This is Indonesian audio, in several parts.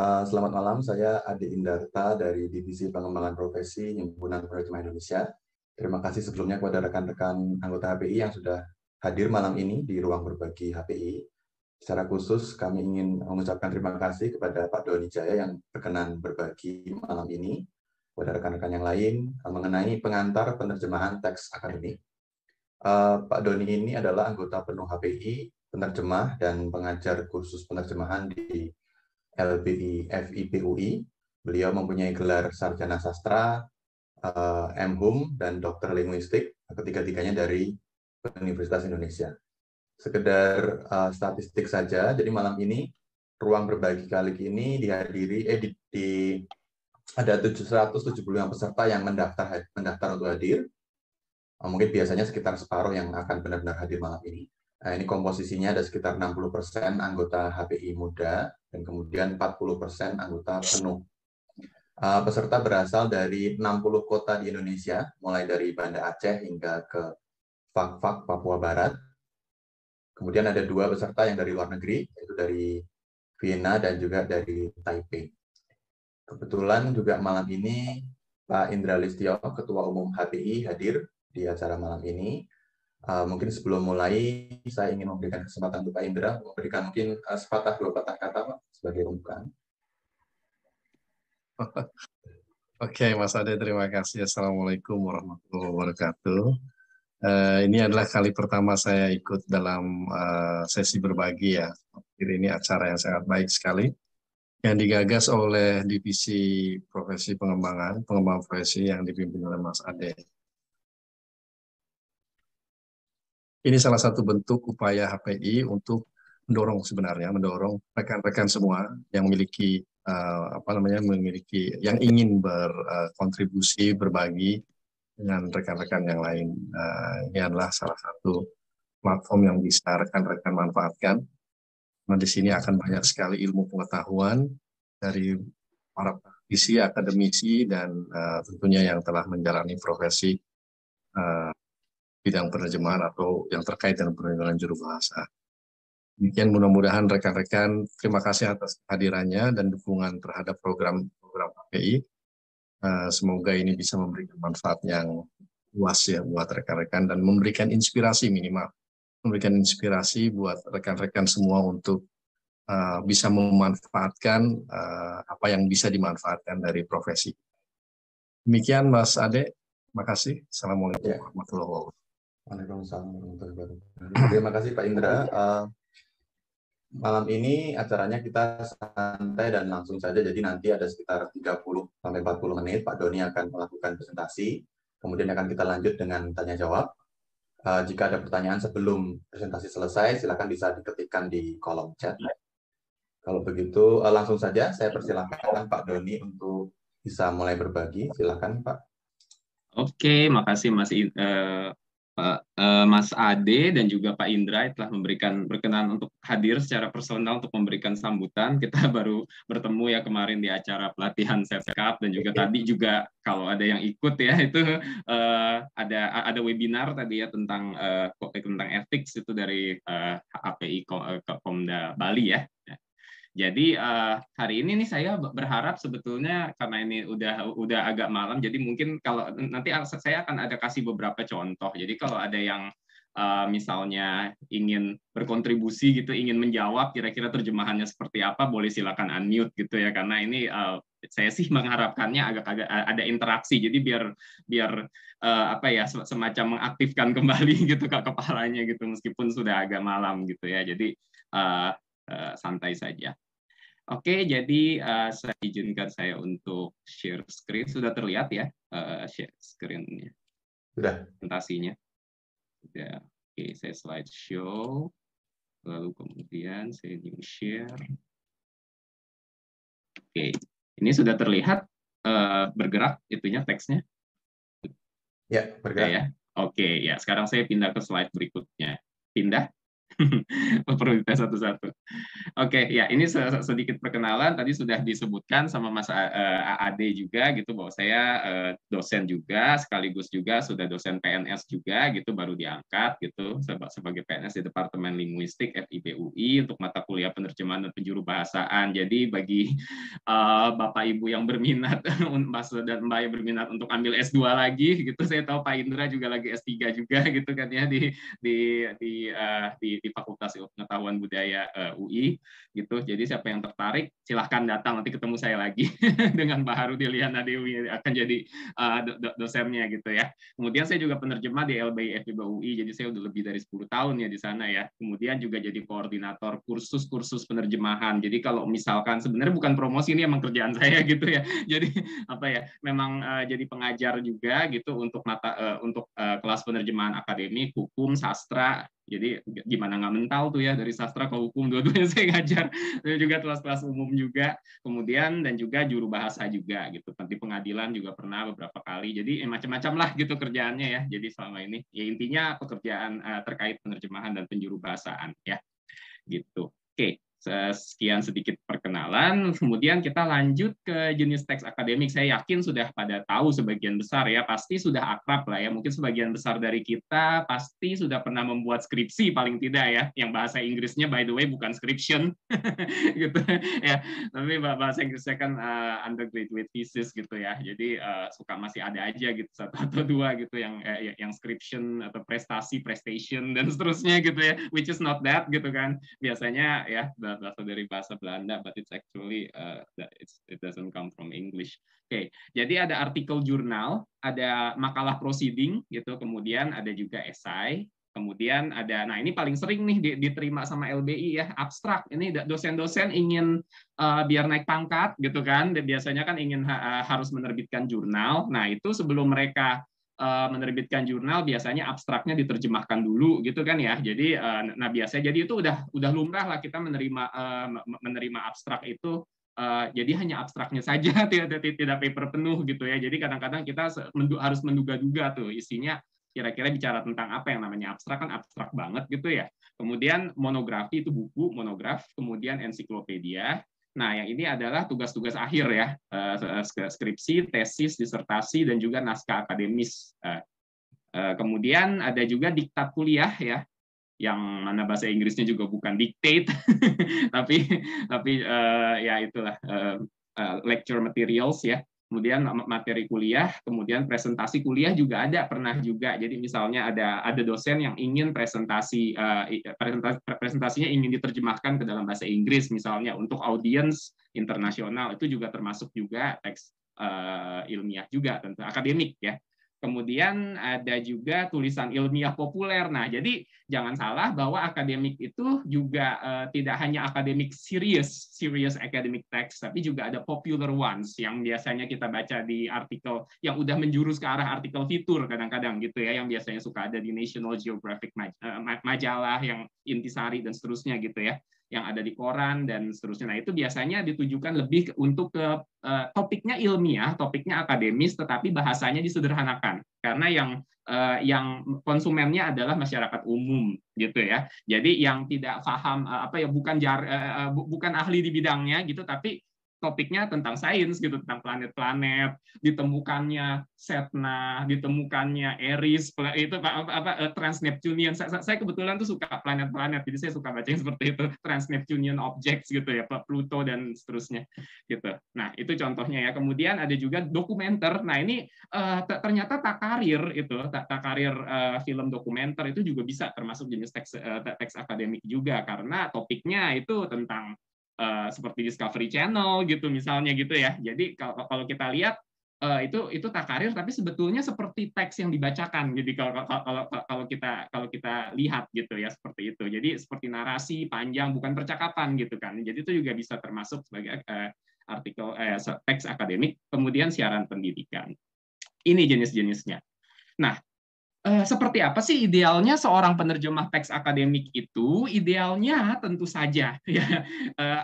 Selamat malam, saya Ade Indarta dari Divisi Pengembangan Profesi Himpunan Manajemen Indonesia. Terima kasih sebelumnya kepada rekan-rekan anggota HPI yang sudah hadir malam ini di ruang berbagi HPI. Secara khusus kami ingin mengucapkan terima kasih kepada Pak Doni Jaya yang berkenan berbagi malam ini kepada rekan-rekan yang lain mengenai pengantar penerjemahan teks akademik. Pak Doni ini adalah anggota penuh HPI, penerjemah dan pengajar kursus penerjemahan di LBI FIPUI. Beliau mempunyai gelar sarjana sastra, M.Hum, dan dokter linguistik, ketiga-tiganya dari Universitas Indonesia. Sekedar statistik saja, jadi malam ini ruang berbagi kali ini dihadiri ada 775 peserta yang mendaftar untuk hadir. Mungkin biasanya sekitar separuh yang akan benar-benar hadir malam ini. Nah, ini komposisinya ada sekitar 60% anggota HPI muda dan kemudian 40% anggota penuh. Peserta berasal dari 60 kota di Indonesia, mulai dari Banda Aceh hingga ke Fak-Fak, Papua Barat. Kemudian ada 2 peserta yang dari luar negeri, yaitu dari Vienna dan juga dari Taipei. Kebetulan juga malam ini Pak Indra Listio, Ketua Umum HPI, hadir di acara malam ini. Mungkin sebelum mulai, saya ingin memberikan kesempatan untuk Pak Indra, memberikan mungkin sepatah dua patah kata Pak, sebagai pembukaan. Oke, Mas Ade, terima kasih. Assalamualaikum warahmatullahi wabarakatuh. Ini adalah kali pertama saya ikut dalam sesi berbagi ya. Ini acara yang sangat baik sekali, yang digagas oleh Divisi Profesi Pengembangan Profesi yang dipimpin oleh Mas Ade. Ini salah satu bentuk upaya HPI untuk mendorong rekan-rekan semua yang memiliki yang ingin berkontribusi berbagi dengan rekan-rekan yang lain. Ini adalah salah satu platform yang bisa rekan-rekan manfaatkan. Nah, di sini akan banyak sekali ilmu pengetahuan dari para praktisi, akademisi, dan tentunya yang telah menjalani profesi bidang penerjemahan atau yang terkait dengan penerjemahan juru bahasa. Demikian, mudah-mudahan rekan-rekan, terima kasih atas kehadirannya dan dukungan terhadap program HPI. Semoga ini bisa memberikan manfaat yang luas ya buat rekan-rekan dan memberikan inspirasi buat rekan-rekan semua untuk bisa memanfaatkan apa yang bisa dimanfaatkan dari profesi. Demikian Mas Ade, terima kasih. Assalamualaikum warahmatullahi wabarakatuh. Waalaikumsalam warahmatullahi wabarakatuh. Terima kasih Pak Indra. Malam ini acaranya kita santai dan langsung saja, jadi nanti ada sekitar 30-40 menit Pak Doni akan melakukan presentasi, kemudian akan kita lanjut dengan tanya jawab. Jika ada pertanyaan sebelum presentasi selesai, silakan bisa diketikkan di kolom chat. Kalau begitu langsung saja saya persilahkan Pak Doni untuk bisa mulai berbagi. Silakan Pak. Oke, makasih Mas Ade dan juga Pak Indra telah berkenan untuk hadir secara personal untuk memberikan sambutan. Kita baru bertemu ya kemarin di acara pelatihan Setcap, dan juga tadi juga kalau ada yang ikut ya itu ada webinar tadi ya tentang ethics itu dari HPI Komda Bali ya. Jadi hari ini nih saya berharap sebetulnya karena ini udah agak malam, jadi mungkin kalau nanti saya akan ada kasih beberapa contoh. Jadi kalau ada yang misalnya ingin berkontribusi gitu, ingin menjawab kira-kira terjemahannya seperti apa, boleh silakan unmute gitu ya, karena ini saya sih mengharapkannya agak ada interaksi. Jadi biar semacam mengaktifkan kembali gitu ke kepalanya gitu, meskipun sudah agak malam gitu ya. Jadi santai saja. Oke, jadi saya izinkan saya untuk share screen. Sudah terlihat ya share screen-nya? Sudah. Presentasinya. Sudah. Oke, saya slideshow. Lalu kemudian saya new share. Oke, ini sudah terlihat bergerak itunya teksnya? Ya, bergerak. Ya. Oke, ya. Sekarang saya pindah ke slide berikutnya. Pindah? Perlu dites satu-satu. Oke, ya ini sedikit perkenalan. Tadi sudah disebutkan sama Mas Ade juga gitu bahwa saya dosen juga, sekaligus juga sudah dosen PNS juga gitu, baru diangkat gitu sebagai PNS di Departemen Linguistik FIB UI untuk mata kuliah penerjemahan dan penjuru bahasaan. Jadi bagi Bapak Ibu yang berminat, Mas dan Mbak yang berminat untuk ambil S2 lagi gitu, saya tahu Pak Indra juga lagi S3 juga gitu kan ya di Fakultas Ilmu Pengetahuan Budaya UI gitu. Jadi siapa yang tertarik silahkan datang, nanti ketemu saya lagi dengan Mbak Harudi Liana Dewi akan jadi dosennya gitu ya. Kemudian saya juga penerjemah di LBI FIB UI, jadi saya udah lebih dari 10 tahun ya di sana ya. Kemudian juga jadi koordinator kursus-kursus penerjemahan. Jadi kalau misalkan sebenarnya bukan promosi, ini emang kerjaan saya gitu ya. Jadi apa ya, memang jadi pengajar juga gitu untuk kelas penerjemahan akademik, hukum, sastra. Jadi gimana nggak mental tuh ya, dari sastra ke hukum dua-duanya saya ngajar. Dan juga kelas-kelas umum juga, kemudian dan juga juru bahasa juga gitu. Nanti pengadilan juga pernah beberapa kali. Jadi macam-macam lah gitu kerjaannya ya. Jadi selama ini ya intinya pekerjaan terkait penerjemahan dan penjuru bahasaan ya. Gitu. Oke. Sekian sedikit perkenalan, kemudian kita lanjut ke jenis teks akademik. Saya yakin sudah pada tahu sebagian besar ya, pasti sudah akrab lah ya. Mungkin sebagian besar dari kita pasti sudah pernah membuat skripsi paling tidak ya, yang bahasa Inggrisnya by the way bukan scription gitu ya. Tapi bahasa Inggrisnya kan undergraduate thesis gitu ya. Jadi suka masih ada aja gitu satu atau dua gitu yang scription atau prestation dan seterusnya gitu ya, which is not that gitu kan. Biasanya ya berasal dari bahasa Belanda, but it's actually it doesn't come from English. Oke, jadi ada artikel jurnal, ada makalah proceeding gitu, kemudian ada juga esai, kemudian ada, nah ini paling sering nih diterima sama LBI ya, abstrak. Ini dosen-dosen ingin biar naik pangkat gitu kan, biasanya kan ingin harus menerbitkan jurnal. Nah itu sebelum mereka menerbitkan jurnal biasanya abstraknya diterjemahkan dulu gitu kan ya. Jadi nah biasanya jadi itu udah lumrah lah kita menerima abstrak itu. Jadi hanya abstraknya saja, tidak paper penuh gitu ya. Jadi kadang-kadang kita harus menduga-duga tuh isinya kira-kira bicara tentang apa. Yang namanya abstrak kan abstrak banget gitu ya. Kemudian monografi itu buku monograf, kemudian ensiklopedia. Nah, yang ini adalah tugas-tugas akhir ya, skripsi, tesis, disertasi, dan juga naskah akademis. Kemudian ada juga diktat kuliah ya, yang mana bahasa Inggrisnya juga bukan dictate, tapi ya itulah lecture materials ya. Kemudian materi kuliah, kemudian presentasi kuliah juga ada, pernah juga. Jadi misalnya ada dosen yang ingin presentasinya ingin diterjemahkan ke dalam bahasa Inggris misalnya untuk audiens internasional, itu juga termasuk juga teks ilmiah juga, tentu akademik ya. Kemudian ada juga tulisan ilmiah populer. Nah, jadi jangan salah bahwa akademik itu juga tidak hanya akademik serious academic text, tapi juga ada popular ones yang biasanya kita baca di artikel yang udah menjurus ke arah artikel fitur kadang-kadang gitu ya, yang biasanya suka ada di National Geographic majalah yang intisari dan seterusnya gitu ya, yang ada di koran dan seterusnya. Nah, itu biasanya ditujukan lebih untuk ke topiknya ilmiah, topiknya akademis, tetapi bahasanya disederhanakan karena yang konsumennya adalah masyarakat umum gitu ya. Jadi yang tidak paham bukan ahli di bidangnya gitu, tapi topiknya tentang sains gitu, tentang planet-planet, ditemukannya Setna, ditemukannya Eris, itu Trans-Neptunian. Saya kebetulan tuh suka planet-planet, jadi saya suka baca yang seperti itu, Trans-Neptunian objects gitu ya, Pluto dan seterusnya gitu. Nah, itu contohnya ya. Kemudian ada juga dokumenter. Nah, ini ternyata takarir film dokumenter itu juga bisa termasuk jenis teks akademik juga, karena topiknya itu tentang seperti Discovery Channel gitu misalnya gitu ya. Jadi kalau kita lihat itu takarir, tapi sebetulnya seperti teks yang dibacakan. Jadi kalau kita lihat gitu ya, seperti itu. Jadi seperti narasi panjang, bukan percakapan gitu kan. Jadi itu juga bisa termasuk sebagai artikel teks akademik. Kemudian siaran pendidikan. Ini jenis-jenisnya. Nah, seperti apa sih idealnya seorang penerjemah teks akademik itu? Idealnya tentu saja ya,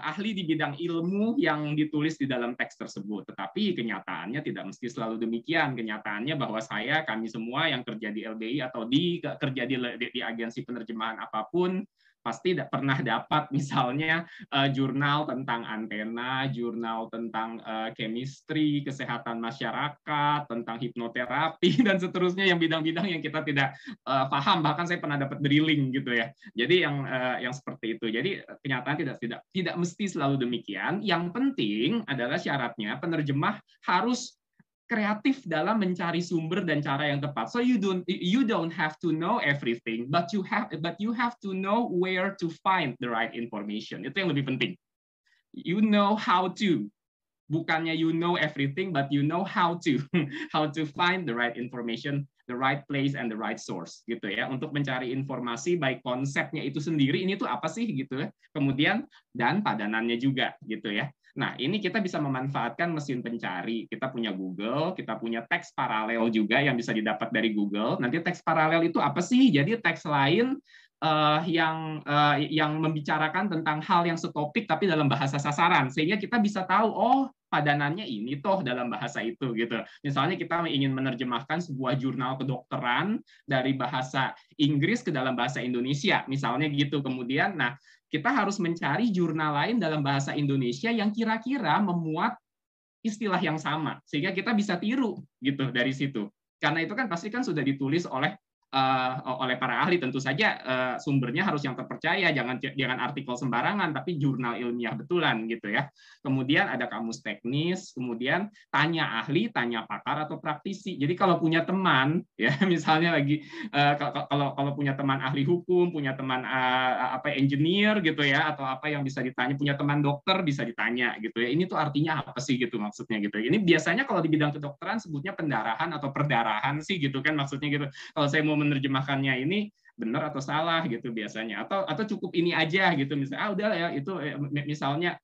ahli di bidang ilmu yang ditulis di dalam teks tersebut. Tetapi kenyataannya tidak mesti selalu demikian. Kenyataannya bahwa kami semua yang kerja di LBI atau kerja di agensi penerjemahan apapun, pasti pernah dapat misalnya jurnal tentang antena, jurnal tentang chemistry, kesehatan masyarakat, tentang hipnoterapi dan seterusnya, yang bidang-bidang yang kita tidak paham. Bahkan saya pernah dapat drilling gitu ya. Jadi yang seperti itu. Jadi kenyataan tidak mesti selalu demikian. Yang penting adalah syaratnya penerjemah harus kreatif dalam mencari sumber dan cara yang tepat. So you don't have to know everything, but you have to know where to find the right information. Itu yang lebih penting. You know how to. Bukannya you know everything, but you know how to find the right information, the right place and the right source gitu ya, untuk mencari informasi baik konsepnya itu sendiri ini tuh apa sih gitu ya, kemudian dan padanannya juga gitu ya. Nah, ini kita bisa memanfaatkan mesin pencari. Kita punya Google, kita punya teks paralel juga yang bisa didapat dari Google. Nanti teks paralel itu apa sih? Jadi teks lain yang membicarakan tentang hal yang setopik tapi dalam bahasa sasaran, sehingga kita bisa tahu oh padanannya ini toh dalam bahasa itu gitu. Misalnya kita ingin menerjemahkan sebuah jurnal kedokteran dari bahasa Inggris ke dalam bahasa Indonesia, misalnya gitu. Kemudian, nah kita harus mencari jurnal lain dalam bahasa Indonesia yang kira-kira memuat istilah yang sama, sehingga kita bisa tiru gitu dari situ. Karena itu kan pasti kan sudah ditulis oleh para ahli, tentu saja sumbernya harus yang terpercaya, jangan artikel sembarangan, tapi jurnal ilmiah betulan gitu ya. Kemudian ada kamus teknis, kemudian tanya ahli, tanya pakar atau praktisi. Jadi kalau punya teman ya, misalnya lagi kalau punya teman ahli hukum, punya teman engineer gitu ya, atau apa yang bisa ditanya, punya teman dokter bisa ditanya gitu ya. Ini tuh artinya apa sih gitu maksudnya gitu. Ini biasanya kalau di bidang kedokteran sebutnya pendarahan atau perdarahan sih gitu kan maksudnya gitu. Kalau saya mau menerjemahkannya ini benar atau salah gitu biasanya, atau cukup ini aja gitu misalnya udah ya itu misalnya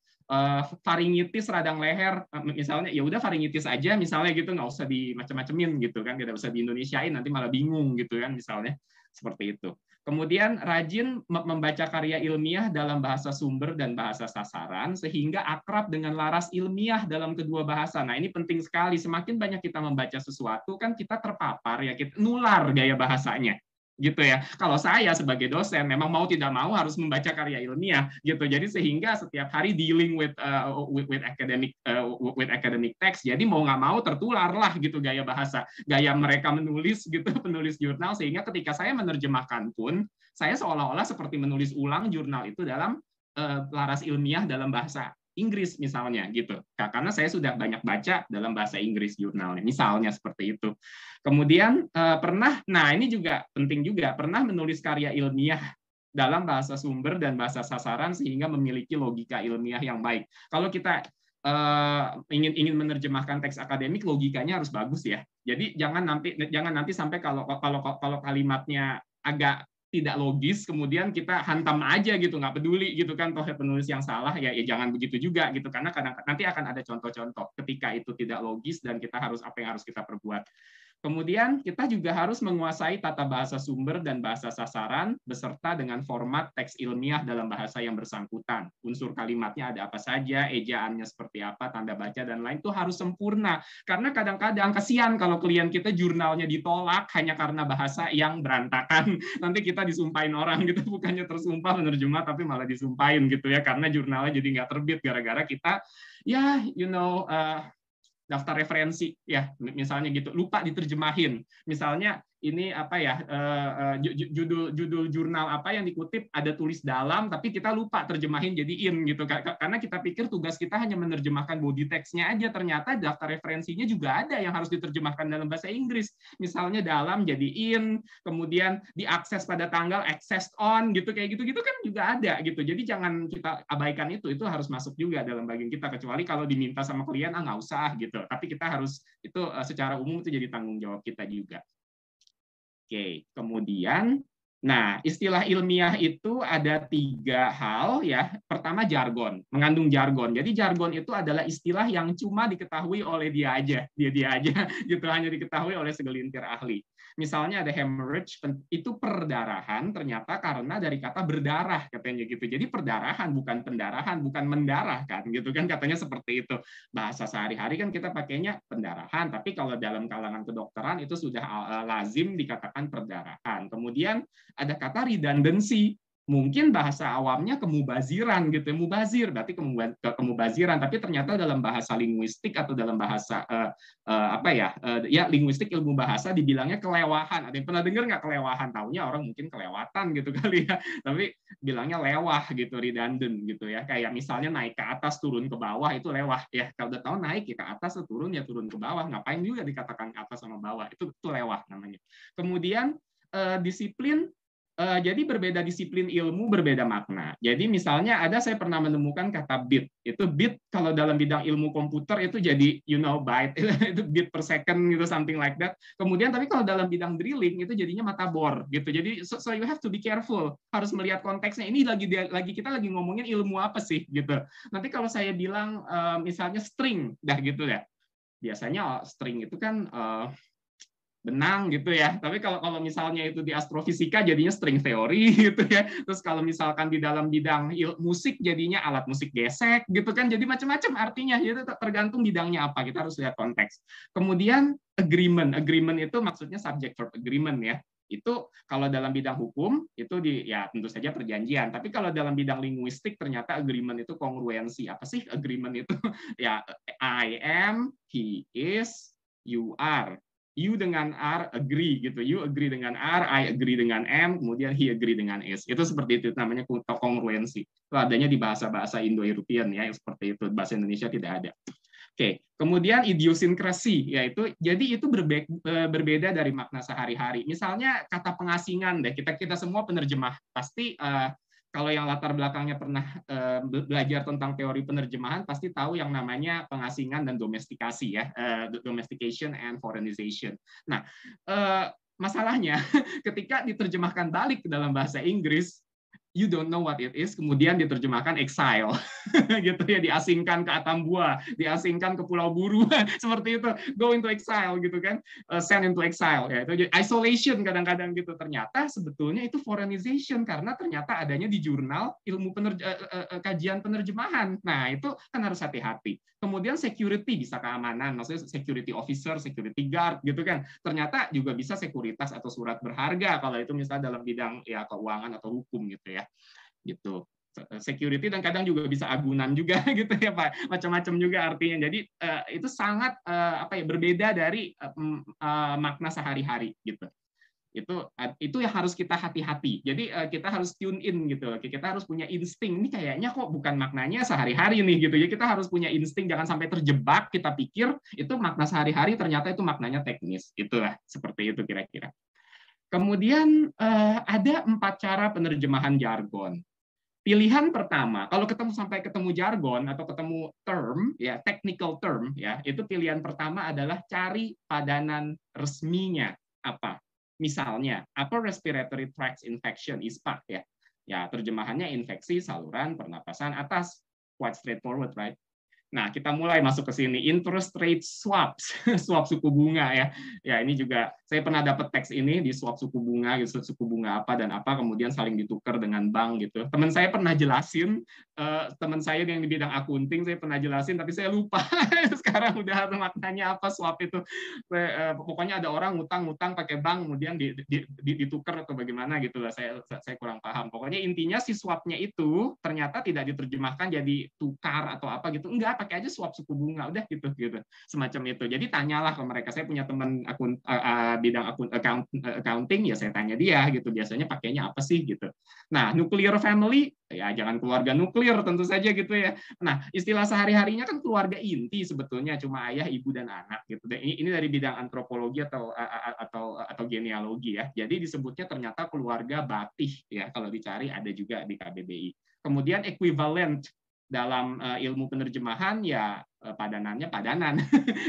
faringitis radang leher misalnya, ya udah faringitis aja misalnya gitu, nggak usah dimacem-macemin gitu kan, tidak usah di-Indonesiain nanti malah bingung gitu kan misalnya, seperti itu. Kemudian rajin membaca karya ilmiah dalam bahasa sumber dan bahasa sasaran sehingga akrab dengan laras ilmiah dalam kedua bahasa. Nah, ini penting sekali. Semakin banyak kita membaca sesuatu kan kita terpapar ya, kita nular gaya bahasanya. Gitu ya. Kalau saya sebagai dosen memang mau tidak mau harus membaca karya ilmiah gitu. Jadi sehingga setiap hari dealing with academic text. Jadi mau nggak mau tertular lah gitu gaya bahasa, gaya mereka menulis gitu, penulis jurnal, sehingga ketika saya menerjemahkan pun saya seolah-olah seperti menulis ulang jurnal itu dalam laras ilmiah dalam bahasa Inggris misalnya gitu, karena saya sudah banyak baca dalam bahasa Inggris jurnalnya, misalnya seperti itu. Kemudian nah ini juga penting juga, pernah menulis karya ilmiah dalam bahasa sumber dan bahasa sasaran sehingga memiliki logika ilmiah yang baik. Kalau kita ingin menerjemahkan teks akademik, logikanya harus bagus ya. Jadi jangan nanti sampai kalau kalimatnya agak tidak logis, kemudian kita hantam aja gitu, nggak peduli gitu kan, toh penulis yang salah ya jangan begitu juga gitu, karena kadang nanti akan ada contoh-contoh ketika itu tidak logis dan kita harus apa yang harus kita perbuat. Kemudian kita juga harus menguasai tata bahasa sumber dan bahasa sasaran beserta dengan format teks ilmiah dalam bahasa yang bersangkutan. Unsur kalimatnya ada apa saja, ejaannya seperti apa, tanda baca dan lain itu harus sempurna. Karena kadang-kadang kasihan kalau klien kita jurnalnya ditolak hanya karena bahasa yang berantakan. Nanti kita disumpahin orang gitu, bukannya tersumpah menerjemah tapi malah disumpahin gitu ya, karena jurnalnya jadi nggak terbit gara-gara kita ya daftar referensi ya misalnya gitu lupa diterjemahin, misalnya ini apa ya judul jurnal apa yang dikutip ada tulis dalam tapi kita lupa terjemahin jadi in gitu, karena kita pikir tugas kita hanya menerjemahkan body text-nya aja, ternyata daftar referensinya juga ada yang harus diterjemahkan dalam bahasa Inggris, misalnya dalam jadi in, kemudian diakses pada tanggal accessed on gitu, kayak gitu kan juga ada gitu. Jadi jangan kita abaikan itu harus masuk juga dalam bagian kita, kecuali kalau diminta sama klien nggak usah gitu, tapi kita harus itu secara umum itu jadi tanggung jawab kita juga. Oke, kemudian, nah istilah ilmiah itu ada 3 hal ya. Pertama jargon, mengandung jargon. Jadi jargon itu adalah istilah yang cuma diketahui oleh dia aja gitu, hanya diketahui oleh segelintir ahli. Misalnya ada hemorrhage, itu perdarahan ternyata karena dari kata berdarah katanya gitu. Jadi perdarahan bukan pendarahan, bukan mendarah kan gitu kan, katanya seperti itu. Bahasa sehari-hari kan kita pakainya pendarahan, tapi kalau dalam kalangan kedokteran itu sudah lazim dikatakan perdarahan. Kemudian ada kata redundancy. mungkin bahasa awamnya kemubaziran gitu, mubazir berarti kemubaziran, tapi ternyata dalam bahasa linguistik atau dalam bahasa ya linguistik ilmu bahasa dibilangnya kelewahan. Ada yang pernah dengar nggak kelewahan? Taunya orang mungkin kelewatan gitu kali ya, tapi bilangnya lewah gitu, redundant gitu ya. Kayak misalnya naik ke atas turun ke bawah itu lewah ya. Kalau udah tahu naik ke atas, turun ya turun ke bawah. Ngapain juga dikatakan atas sama bawah? Itu lewah namanya. Kemudian disiplin. Jadi berbeda disiplin ilmu, berbeda makna. Jadi misalnya saya pernah menemukan kata bit. Itu bit kalau dalam bidang ilmu komputer itu jadi byte, itu bit per second gitu, something like that. Kemudian tapi kalau dalam bidang drilling itu jadinya mata bor gitu. Jadi so you have to be careful. Harus melihat konteksnya. Ini kita lagi ngomongin ilmu apa sih gitu. Nanti kalau saya bilang misalnya string, dah gitu ya. Biasanya string itu kan benang gitu ya. Tapi kalau misalnya itu di astrofisika jadinya string theory gitu ya. Terus kalau misalkan di dalam bidang musik jadinya alat musik gesek gitu kan. Jadi macam-macam artinya. Itu tergantung bidangnya apa. Kita harus lihat konteks. Kemudian agreement. Agreement itu maksudnya subject verb agreement ya. Itu kalau dalam bidang hukum itu ya tentu saja perjanjian. Tapi kalau dalam bidang linguistik ternyata agreement itu kongruensi. Apa sih agreement itu? Ya I am, he is, you are. You dengan R agree gitu, you agree dengan R, I agree dengan M, kemudian he agree dengan S. Itu seperti itu namanya kongruensi. Itu adanya di bahasa-bahasa Indo-European ya, seperti itu. Bahasa Indonesia tidak ada. Oke, kemudian idiosinkrasi, yaitu jadi itu berbeda dari makna sehari-hari. Misalnya kata pengasingan deh, kita semua penerjemah pasti kalau yang latar belakangnya pernah belajar tentang teori penerjemahan pasti tahu yang namanya pengasingan dan domestikasi ya, domestication and foreignization. Nah, masalahnya ketika diterjemahkan balik ke dalam bahasa Inggris, you don't know what it is, kemudian diterjemahkan exile, gitu ya, diasingkan ke Atambua, diasingkan ke Pulau Buru, seperti itu, go into exile, gitu kan, send into exile, ya itu isolation kadang-kadang gitu. Ternyata sebetulnya itu foreignization karena ternyata adanya di jurnal ilmu kajian penerjemahan. Nah itu kan harus hati-hati. Kemudian security bisa keamanan, maksudnya security officer, security guard, gitu kan. Ternyata juga bisa sekuritas atau surat berharga kalau itu misalnya dalam bidang ya keuangan atau hukum gitu ya. Gitu. Security dan kadang juga bisa agunan juga gitu ya Pak. Macam-macam juga artinya. Jadi itu sangat berbeda dari makna sehari-hari gitu. Itu yang harus kita hati-hati. Jadi kita harus tune in gitu. Kita harus punya insting. Ini kayaknya kok bukan maknanya sehari-hari nih gitu. Jadi kita harus punya insting, jangan sampai terjebak kita pikir itu makna sehari-hari ternyata itu maknanya teknis. Itulah seperti itu kira-kira. Kemudian ada 4 cara penerjemahan jargon. Pilihan pertama, kalau sampai ketemu jargon atau ketemu term, ya technical term, ya itu pilihan pertama adalah cari padanan resminya apa. Misalnya, upper respiratory tract infection, ISPA ya. Ya, terjemahannya infeksi saluran pernapasan atas. Quite straightforward, right? Nah, kita mulai masuk ke sini. Interest rate swaps, swap suku bunga ya. Ya, ini juga saya pernah dapat teks ini di swap suku bunga, gitu, suku bunga apa dan apa, kemudian saling ditukar dengan bank gitu. Teman saya pernah jelasin, teman saya yang di bidang akunting saya pernah jelasin, tapi saya lupa sekarang udah maknanya apa swap itu. Pokoknya ada orang ngutang pakai bank, kemudian ditukar atau bagaimana gitu lah. Saya kurang paham. Pokoknya intinya si swapnya itu ternyata tidak diterjemahkan jadi tukar atau apa gitu. Enggak, pakai aja swap suku bunga, udah gitu semacam itu. Jadi tanyalah ke mereka. Saya punya teman bidang accounting, ya saya tanya dia gitu, biasanya pakainya apa sih gitu. Nah, nuclear family ya jangan keluarga nuklir tentu saja gitu ya. Nah, istilah sehari-harinya kan keluarga inti sebetulnya cuma ayah, ibu dan anak gitu. Ini dari bidang antropologi atau genealogi ya. Jadi disebutnya ternyata keluarga batih ya, kalau dicari ada juga di KBBI. Kemudian equivalent dalam ilmu penerjemahan ya padanannya padanan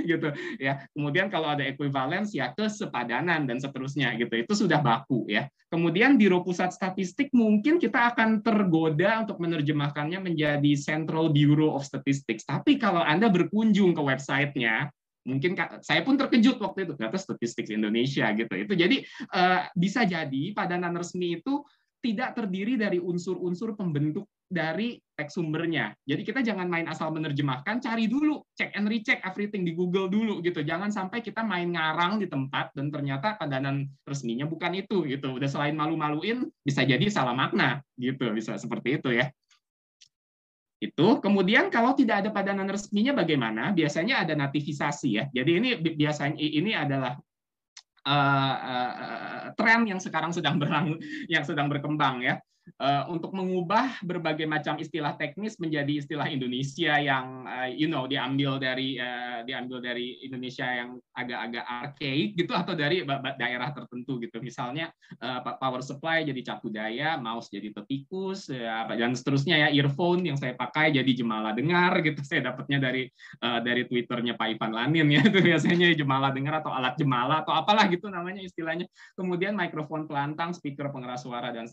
gitu ya. Kemudian kalau ada equivalence ya kesepadanan dan seterusnya gitu. Itu sudah baku ya. Kemudian Biro Pusat Statistik mungkin kita akan tergoda untuk menerjemahkannya menjadi Central Bureau of Statistics. Tapi kalau Anda berkunjung ke websitenya, mungkin saya pun terkejut waktu itu ternyata Statistics Indonesia gitu. Itu jadi bisa jadi padanan resmi itu tidak terdiri dari unsur-unsur pembentuk dari teks sumbernya. Jadi kita jangan main asal menerjemahkan, cari dulu, check and recheck everything di Google dulu gitu. Jangan sampai kita main ngarang di tempat dan ternyata padanan resminya bukan itu gitu. Udah selain malu-maluin, bisa jadi salah makna gitu, bisa seperti itu ya. Itu kemudian kalau tidak ada padanan resminya bagaimana? Biasanya ada nativisasi ya. Jadi ini biasanya ini adalah tren yang sekarang sedang berkembang ya. Untuk mengubah berbagai macam istilah teknis menjadi istilah Indonesia yang diambil dari Indonesia yang agak-agak archaic gitu atau dari daerah tertentu gitu. Misalnya power supply jadi Cakudaya, mouse jadi Tetikus dan seterusnya ya, earphone yang saya pakai jadi Jemala Dengar gitu. Saya dapatnya dari Twitternya Pak Ivan Lanin ya, itu biasanya Jemala Dengar atau alat Jemala atau apalah gitu namanya istilahnya. Kemudian mikrofon pelantang, speaker pengeras suara dan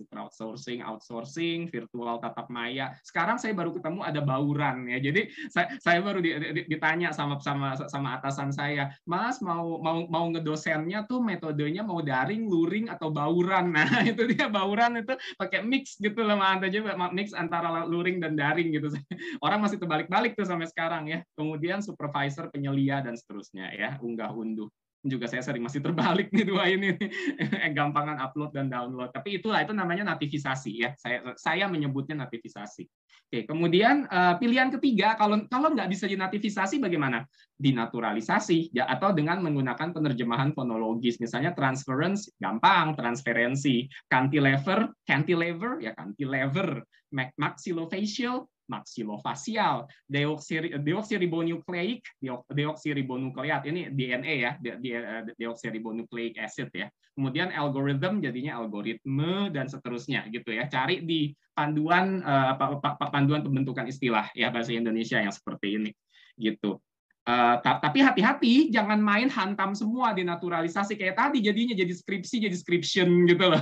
outsourcing, virtual tatap maya. Sekarang saya baru ketemu ada bauran ya. Jadi saya baru ditanya sama atasan saya, Mas mau ngedosennya tuh metodenya mau daring, luring atau bauran. Nah, itu dia bauran itu pakai mix gitu loh, mix antara luring dan daring gitu. Orang masih terbalik-balik tuh sampai sekarang ya. Kemudian supervisor, penyelia dan seterusnya ya, unggah-unduh. Juga saya sering masih terbalik nih dua ini, gampangan upload dan download. Tapi itu namanya nativisasi ya. Saya menyebutnya nativisasi. Oke, kemudian pilihan ketiga, kalau nggak bisa dinativisasi bagaimana? Dinaturalisasi ya, atau dengan menggunakan penerjemahan fonologis, misalnya transference gampang, transferensi, cantilever ya cantilever, maxillofacial maxillofacial, deoksiribonukleik, ini DNA ya, deoksiribonucleic acid ya. Kemudian algorithm jadinya algoritme dan seterusnya gitu ya. Cari di panduan pembentukan istilah ya bahasa Indonesia yang seperti ini gitu. Tapi hati-hati, jangan main hantam semua di naturalisasi kayak tadi, jadinya jadi skripsi, jadi description gitu loh.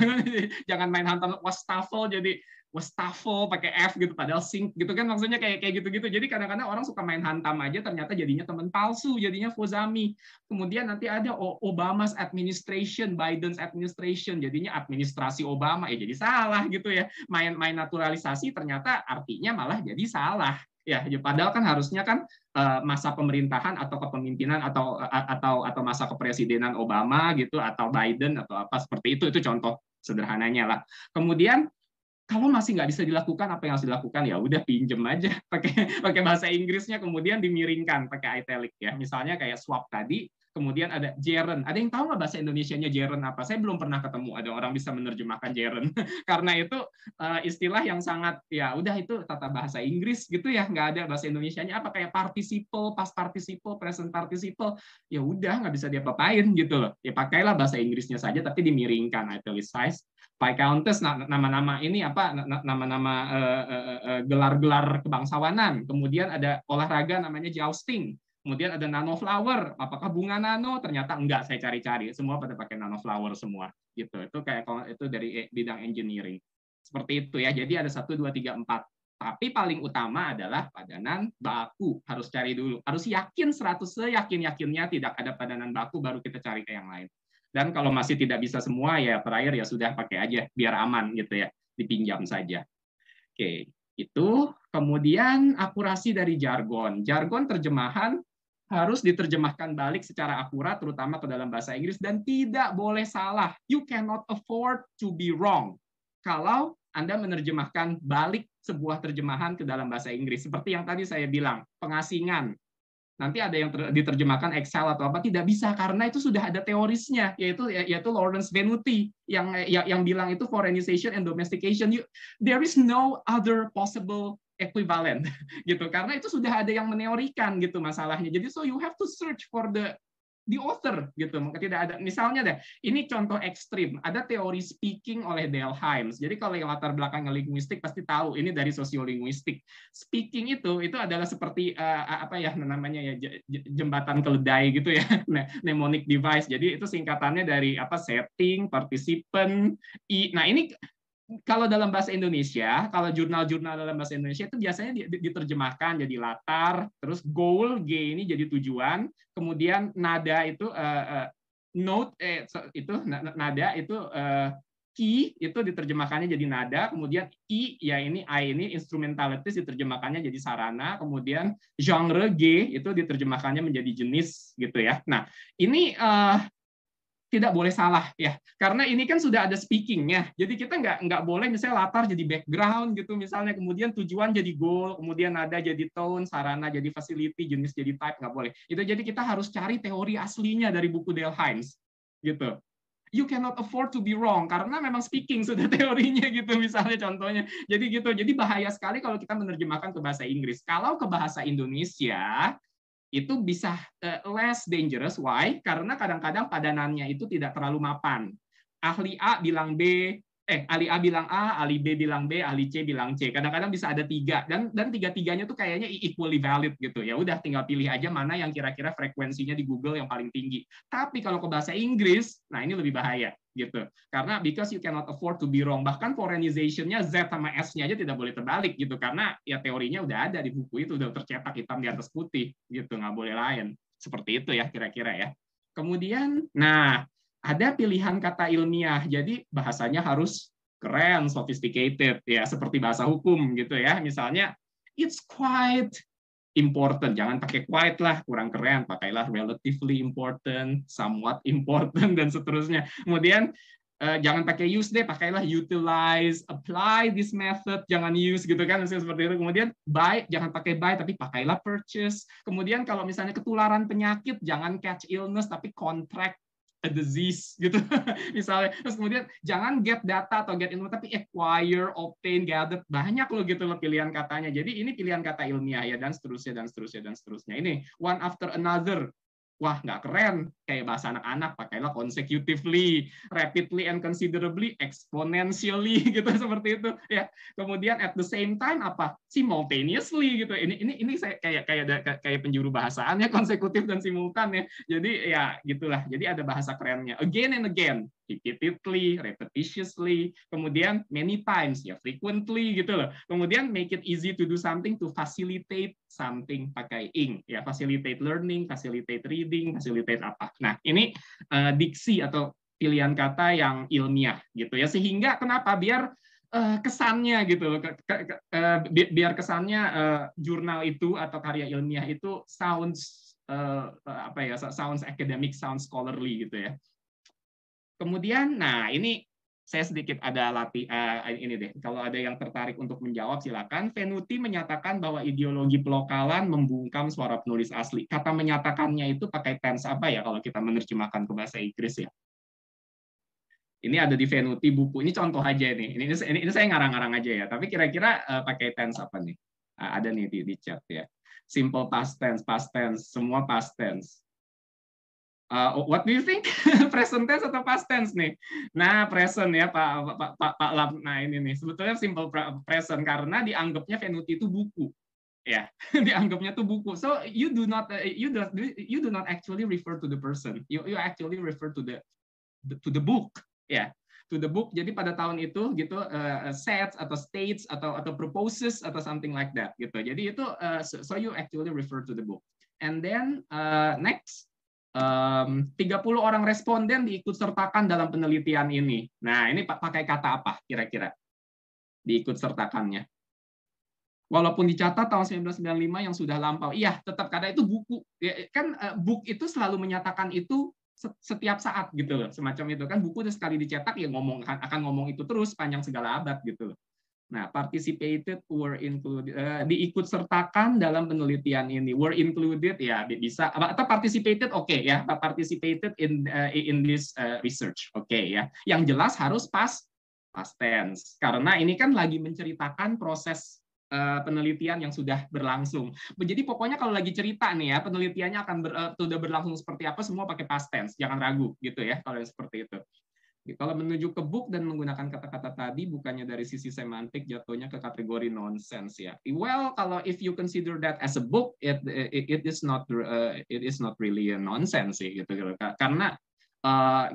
Jangan main hantam wastafel jadi wastafel pakai F gitu, padahal sync gitu kan, maksudnya kayak gitu-gitu. Jadi kadang-kadang orang suka main hantam aja, ternyata jadinya teman palsu, jadinya Fozami. Kemudian nanti ada Obama's administration, Biden's administration, jadinya administrasi Obama, ya jadi salah gitu ya. Main naturalisasi ternyata artinya malah jadi salah. Ya, padahal kan harusnya kan masa pemerintahan atau kepemimpinan atau masa kepresidenan Obama gitu atau Biden atau apa seperti itu contoh sederhananya lah. Kemudian kalau masih nggak bisa dilakukan, apa yang harus dilakukan? Ya udah pinjem aja pakai bahasa Inggrisnya, kemudian dimiringkan pakai italic ya. Misalnya kayak swap tadi, kemudian ada gerund. Ada yang tahu nggak bahasa Indonesianya gerund apa? Saya belum pernah ketemu ada orang bisa menerjemahkan gerund. Karena itu istilah yang sangat ya udah itu tata bahasa Inggris gitu ya, nggak ada bahasa Indonesianya apa kayak participle, past participle, present participle. Ya udah nggak bisa diapa-apain gitu loh. Ya pakailah bahasa Inggrisnya saja tapi dimiringkan, italicized. By Countess, nama-nama ini apa, nama-nama gelar-gelar kebangsawanan. Kemudian ada olahraga namanya jousting. Kemudian ada nano flower, apakah bunga nano? Ternyata enggak, saya cari-cari, semua pada pakai nano flower semua. Gitu. Itu kayak itu dari bidang engineering. Seperti itu ya. Jadi ada 1, 2, 3, 4. Tapi paling utama adalah padanan baku. Harus cari dulu. Harus yakin 100 seyakin-yakinnya tidak ada padanan baku, baru kita cari ke yang lain. Dan kalau masih tidak bisa semua, ya terakhir ya sudah pakai aja, biar aman gitu ya, dipinjam saja. Oke, itu. Kemudian akurasi dari jargon. Jargon terjemahan harus diterjemahkan balik secara akurat, terutama ke dalam bahasa Inggris, dan tidak boleh salah. You cannot afford to be wrong. Kalau Anda menerjemahkan balik sebuah terjemahan ke dalam bahasa Inggris, seperti yang tadi saya bilang, pengasingan. Nanti ada yang diterjemahkan Excel atau apa, tidak bisa karena itu sudah ada teorisnya, yaitu Lawrence Venuti yang bilang itu foreignization and domestication. There is no other possible equivalent gitu, karena itu sudah ada yang meneorikan gitu masalahnya. Jadi so you have to search for the author gitu. Tidak ada, misalnya deh, ini contoh ekstrim, ada teori speaking oleh Dale Hymes. Jadi kalau yang latar belakang linguistik pasti tahu ini dari sosiolinguistik. Speaking itu adalah seperti apa ya namanya ya, jembatan keledai gitu ya, mnemonic device. Jadi itu singkatannya dari apa, setting, participant, nah ini kalau dalam bahasa Indonesia, kalau jurnal-jurnal dalam bahasa Indonesia itu biasanya diterjemahkan jadi latar, terus goal, G ini jadi tujuan, kemudian nada itu note itu nada itu key itu diterjemahkannya jadi nada, kemudian I ini instrumentalities diterjemahkannya jadi sarana, kemudian genre G itu diterjemahkannya menjadi jenis gitu ya. Nah, ini tidak boleh salah ya, karena ini kan sudah ada speakingnya, jadi kita nggak boleh misalnya latar jadi background gitu misalnya, kemudian tujuan jadi goal, kemudian nada jadi tone, sarana jadi facility, jenis jadi type, nggak boleh. Itu jadi kita harus cari teori aslinya dari buku Dale Hines gitu. You cannot afford to be wrong, karena memang speaking sudah teorinya gitu misalnya contohnya. Jadi gitu. Jadi bahaya sekali kalau kita menerjemahkan ke bahasa Inggris. Kalau ke bahasa Indonesia itu bisa less dangerous. Why? Karena kadang-kadang padanannya itu tidak terlalu mapan. Ahli A bilang B, ahli A bilang A, ahli B bilang B, ahli C bilang C. Kadang-kadang bisa ada 3 dan tiga-tiganya tuh kayaknya equally valid gitu. Ya udah tinggal pilih aja mana yang kira-kira frekuensinya di Google yang paling tinggi. Tapi kalau ke bahasa Inggris, nah ini lebih bahaya gitu. Karena because you cannot afford to be wrong. Bahkan foreignization-nya Z sama S-nya aja tidak boleh terbalik gitu, karena ya teorinya udah ada di buku itu, udah tercetak hitam di atas putih gitu, nggak boleh lain. Seperti itu ya kira-kira ya. Kemudian, nah ada pilihan kata ilmiah, jadi bahasanya harus keren, sophisticated, ya seperti bahasa hukum gitu ya. Misalnya, it's quite important, jangan pakai quite lah, kurang keren, pakailah relatively important, somewhat important, dan seterusnya. Kemudian, jangan pakai use deh, pakailah utilize, apply this method, jangan use gitu kan, misalnya seperti itu. Kemudian buy, jangan pakai buy, tapi pakailah purchase. Kemudian kalau misalnya ketularan penyakit, jangan catch illness, tapi contract a disease gitu misalnya. Terus kemudian jangan get data atau get info, tapi acquire, obtain, gather, banyak loh gitu loh pilihan katanya. Jadi ini pilihan kata ilmiah ya, dan seterusnya dan seterusnya dan seterusnya. Ini one after another. Wah, nggak keren, kayak bahasa anak-anak, pakailah consecutively, rapidly and considerably, exponentially gitu, seperti itu ya. Kemudian at the same time apa? Simultaneously gitu. Ini saya kayak penjuru bahasaan ya, konsekutif dan simultan ya. Jadi ya gitulah. Jadi ada bahasa kerennya. Again and again, repeatedly, repetitiously, kemudian many times, ya frequently gitu loh. Kemudian make it easy to do something, to facilitate something, pakai ing, ya facilitate learning, facilitate reading, facilitate apa. Nah ini diksi atau pilihan kata yang ilmiah gitu ya, sehingga kenapa biar kesannya gitu loh, biar kesannya jurnal itu atau karya ilmiah itu sounds sounds academic, sounds scholarly gitu ya. Kemudian, nah ini saya sedikit ada ini deh. Kalau ada yang tertarik untuk menjawab, silakan. Venuti menyatakan bahwa ideologi pelokalan membungkam suara penulis asli. Kata menyatakannya itu pakai tense apa ya kalau kita menerjemahkan ke bahasa Inggris ya? Ini ada di Venuti buku. Ini contoh aja nih. Ini saya ngarang-ngarang aja ya. Tapi kira-kira pakai tense apa nih? Ada nih di chat ya. Simple past tense, semua past tense. What do you think? Present tense atau past tense nih? Nah, present ya Pak Lam. Nah, ini nih sebetulnya simple present karena dianggapnya Venuti itu buku. Ya, dianggapnya tuh buku. So you do not actually refer to the person. You actually refer to the book. Ya, to the book. Jadi pada tahun itu gitu sets atau states atau proposes atau something like that gitu. Jadi itu so you actually refer to the book. And then next 30 orang responden diikutsertakan dalam penelitian ini. Nah, ini pakai kata apa kira-kira? Diikutsertakannya. Walaupun dicatat tahun 1995 yang sudah lampau. Iya, tetap karena itu buku. Ya, kan book itu selalu menyatakan itu setiap saat gitu loh. Semacam itu kan buku udah sekali dicetak ya akan ngomong itu terus panjang segala abad gitu loh. Nah, participated, were included, diikutsertakan dalam penelitian ini. Were included ya bisa, atau participated oke ya, participated in this research oke ya. Yang jelas harus past tense karena ini kan lagi menceritakan proses penelitian yang sudah berlangsung. Jadi pokoknya kalau lagi cerita nih ya, penelitiannya akan sudah berlangsung seperti apa, semua pakai past tense, jangan ragu gitu ya kalau yang seperti itu. Kalau menuju ke book dan menggunakan kata-kata tadi, bukannya dari sisi semantik jatuhnya ke kategori nonsense ya. Well, kalau if you consider that as a book, it is not really a nonsense sih gitu. Karena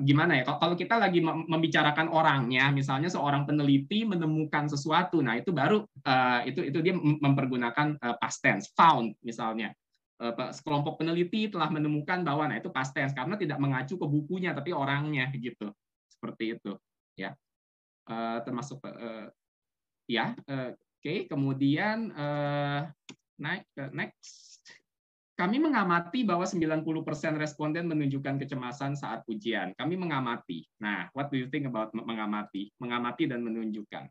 gimana ya? Kalau kita lagi membicarakan orangnya, misalnya seorang peneliti menemukan sesuatu, nah itu baru itu dia mempergunakan past tense, found misalnya. Sekelompok peneliti telah menemukan bahwa, nah itu past tense karena tidak mengacu ke bukunya tapi orangnya gitu. Seperti itu ya. termasuk ya. Oke, kemudian next. Kami mengamati bahwa 90% responden menunjukkan kecemasan saat ujian. Kami mengamati. Nah, what do you think about mengamati? Mengamati dan menunjukkan.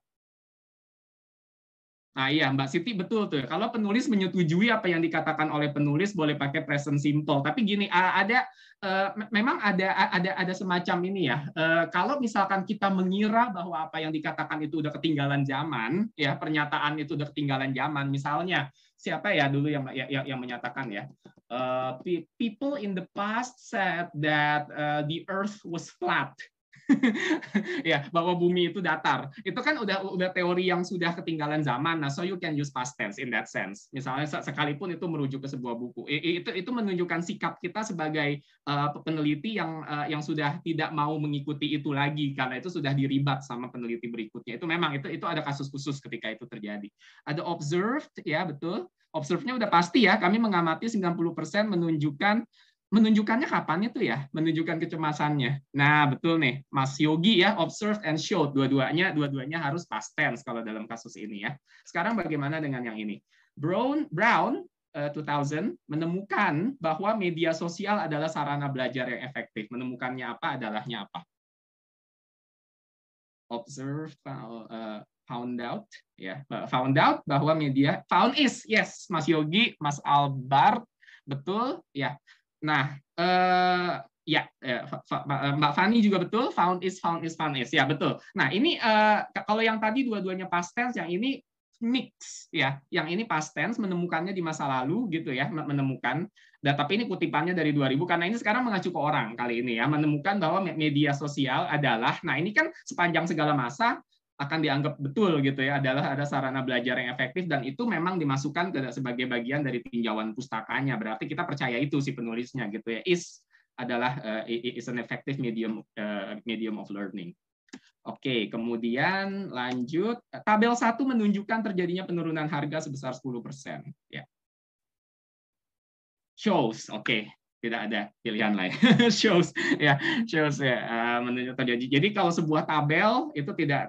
Nah, iya, Mbak Siti betul tuh. Kalau penulis menyetujui apa yang dikatakan oleh penulis, boleh pakai present simple. Tapi gini, memang ada semacam ini ya. Kalau misalkan kita mengira bahwa apa yang dikatakan itu udah ketinggalan zaman, ya pernyataan itu udah ketinggalan zaman. Misalnya siapa ya dulu yang menyatakan ya, people in the past said that the earth was flat. Ya, bahwa bumi itu datar. Itu kan udah teori yang sudah ketinggalan zaman. Nah, so you can use past tense in that sense. Misalnya sekalipun itu merujuk ke sebuah buku. Itu menunjukkan sikap kita sebagai peneliti yang sudah tidak mau mengikuti itu lagi karena itu sudah diribat sama peneliti berikutnya. Itu memang itu ada kasus khusus ketika itu terjadi. Ada observed, ya betul. Observe-nya udah pasti ya. Kami mengamati 90% menunjukkannya kapan itu ya? Menunjukkan kecemasannya. Nah, betul nih. Mas Yogi ya, observed and showed. Dua-duanya harus past tense kalau dalam kasus ini ya. Sekarang bagaimana dengan yang ini? Brown 2000 menemukan bahwa media sosial adalah sarana belajar yang efektif. Menemukannya apa? Adalahnya apa? Observed, found out ya. Found out bahwa media found is. Yes, Mas Yogi, Mas Albert, betul ya. Nah, Mbak Fani juga betul, found is. Ya, betul. Nah, ini kalau yang tadi dua-duanya past tense, yang ini mix ya. Yang ini past tense, menemukannya di masa lalu gitu ya, menemukan. Tapi ini kutipannya dari 2000 karena ini sekarang mengacu ke orang kali ini ya, menemukan bahwa media sosial adalah, nah ini kan sepanjang segala masa akan dianggap betul gitu ya, adalah ada sarana belajar yang efektif dan itu memang dimasukkan sebagai bagian dari tinjauan pustakanya. Berarti kita percaya itu si penulisnya gitu ya. Is adalah is an effective medium of learning. Oke, kemudian lanjut. Tabel 1 menunjukkan terjadinya penurunan harga sebesar 10%. Ya. Shows, oke. Tidak ada pilihan lain. shows ya menunjuk terjadi. Jadi kalau sebuah tabel itu tidak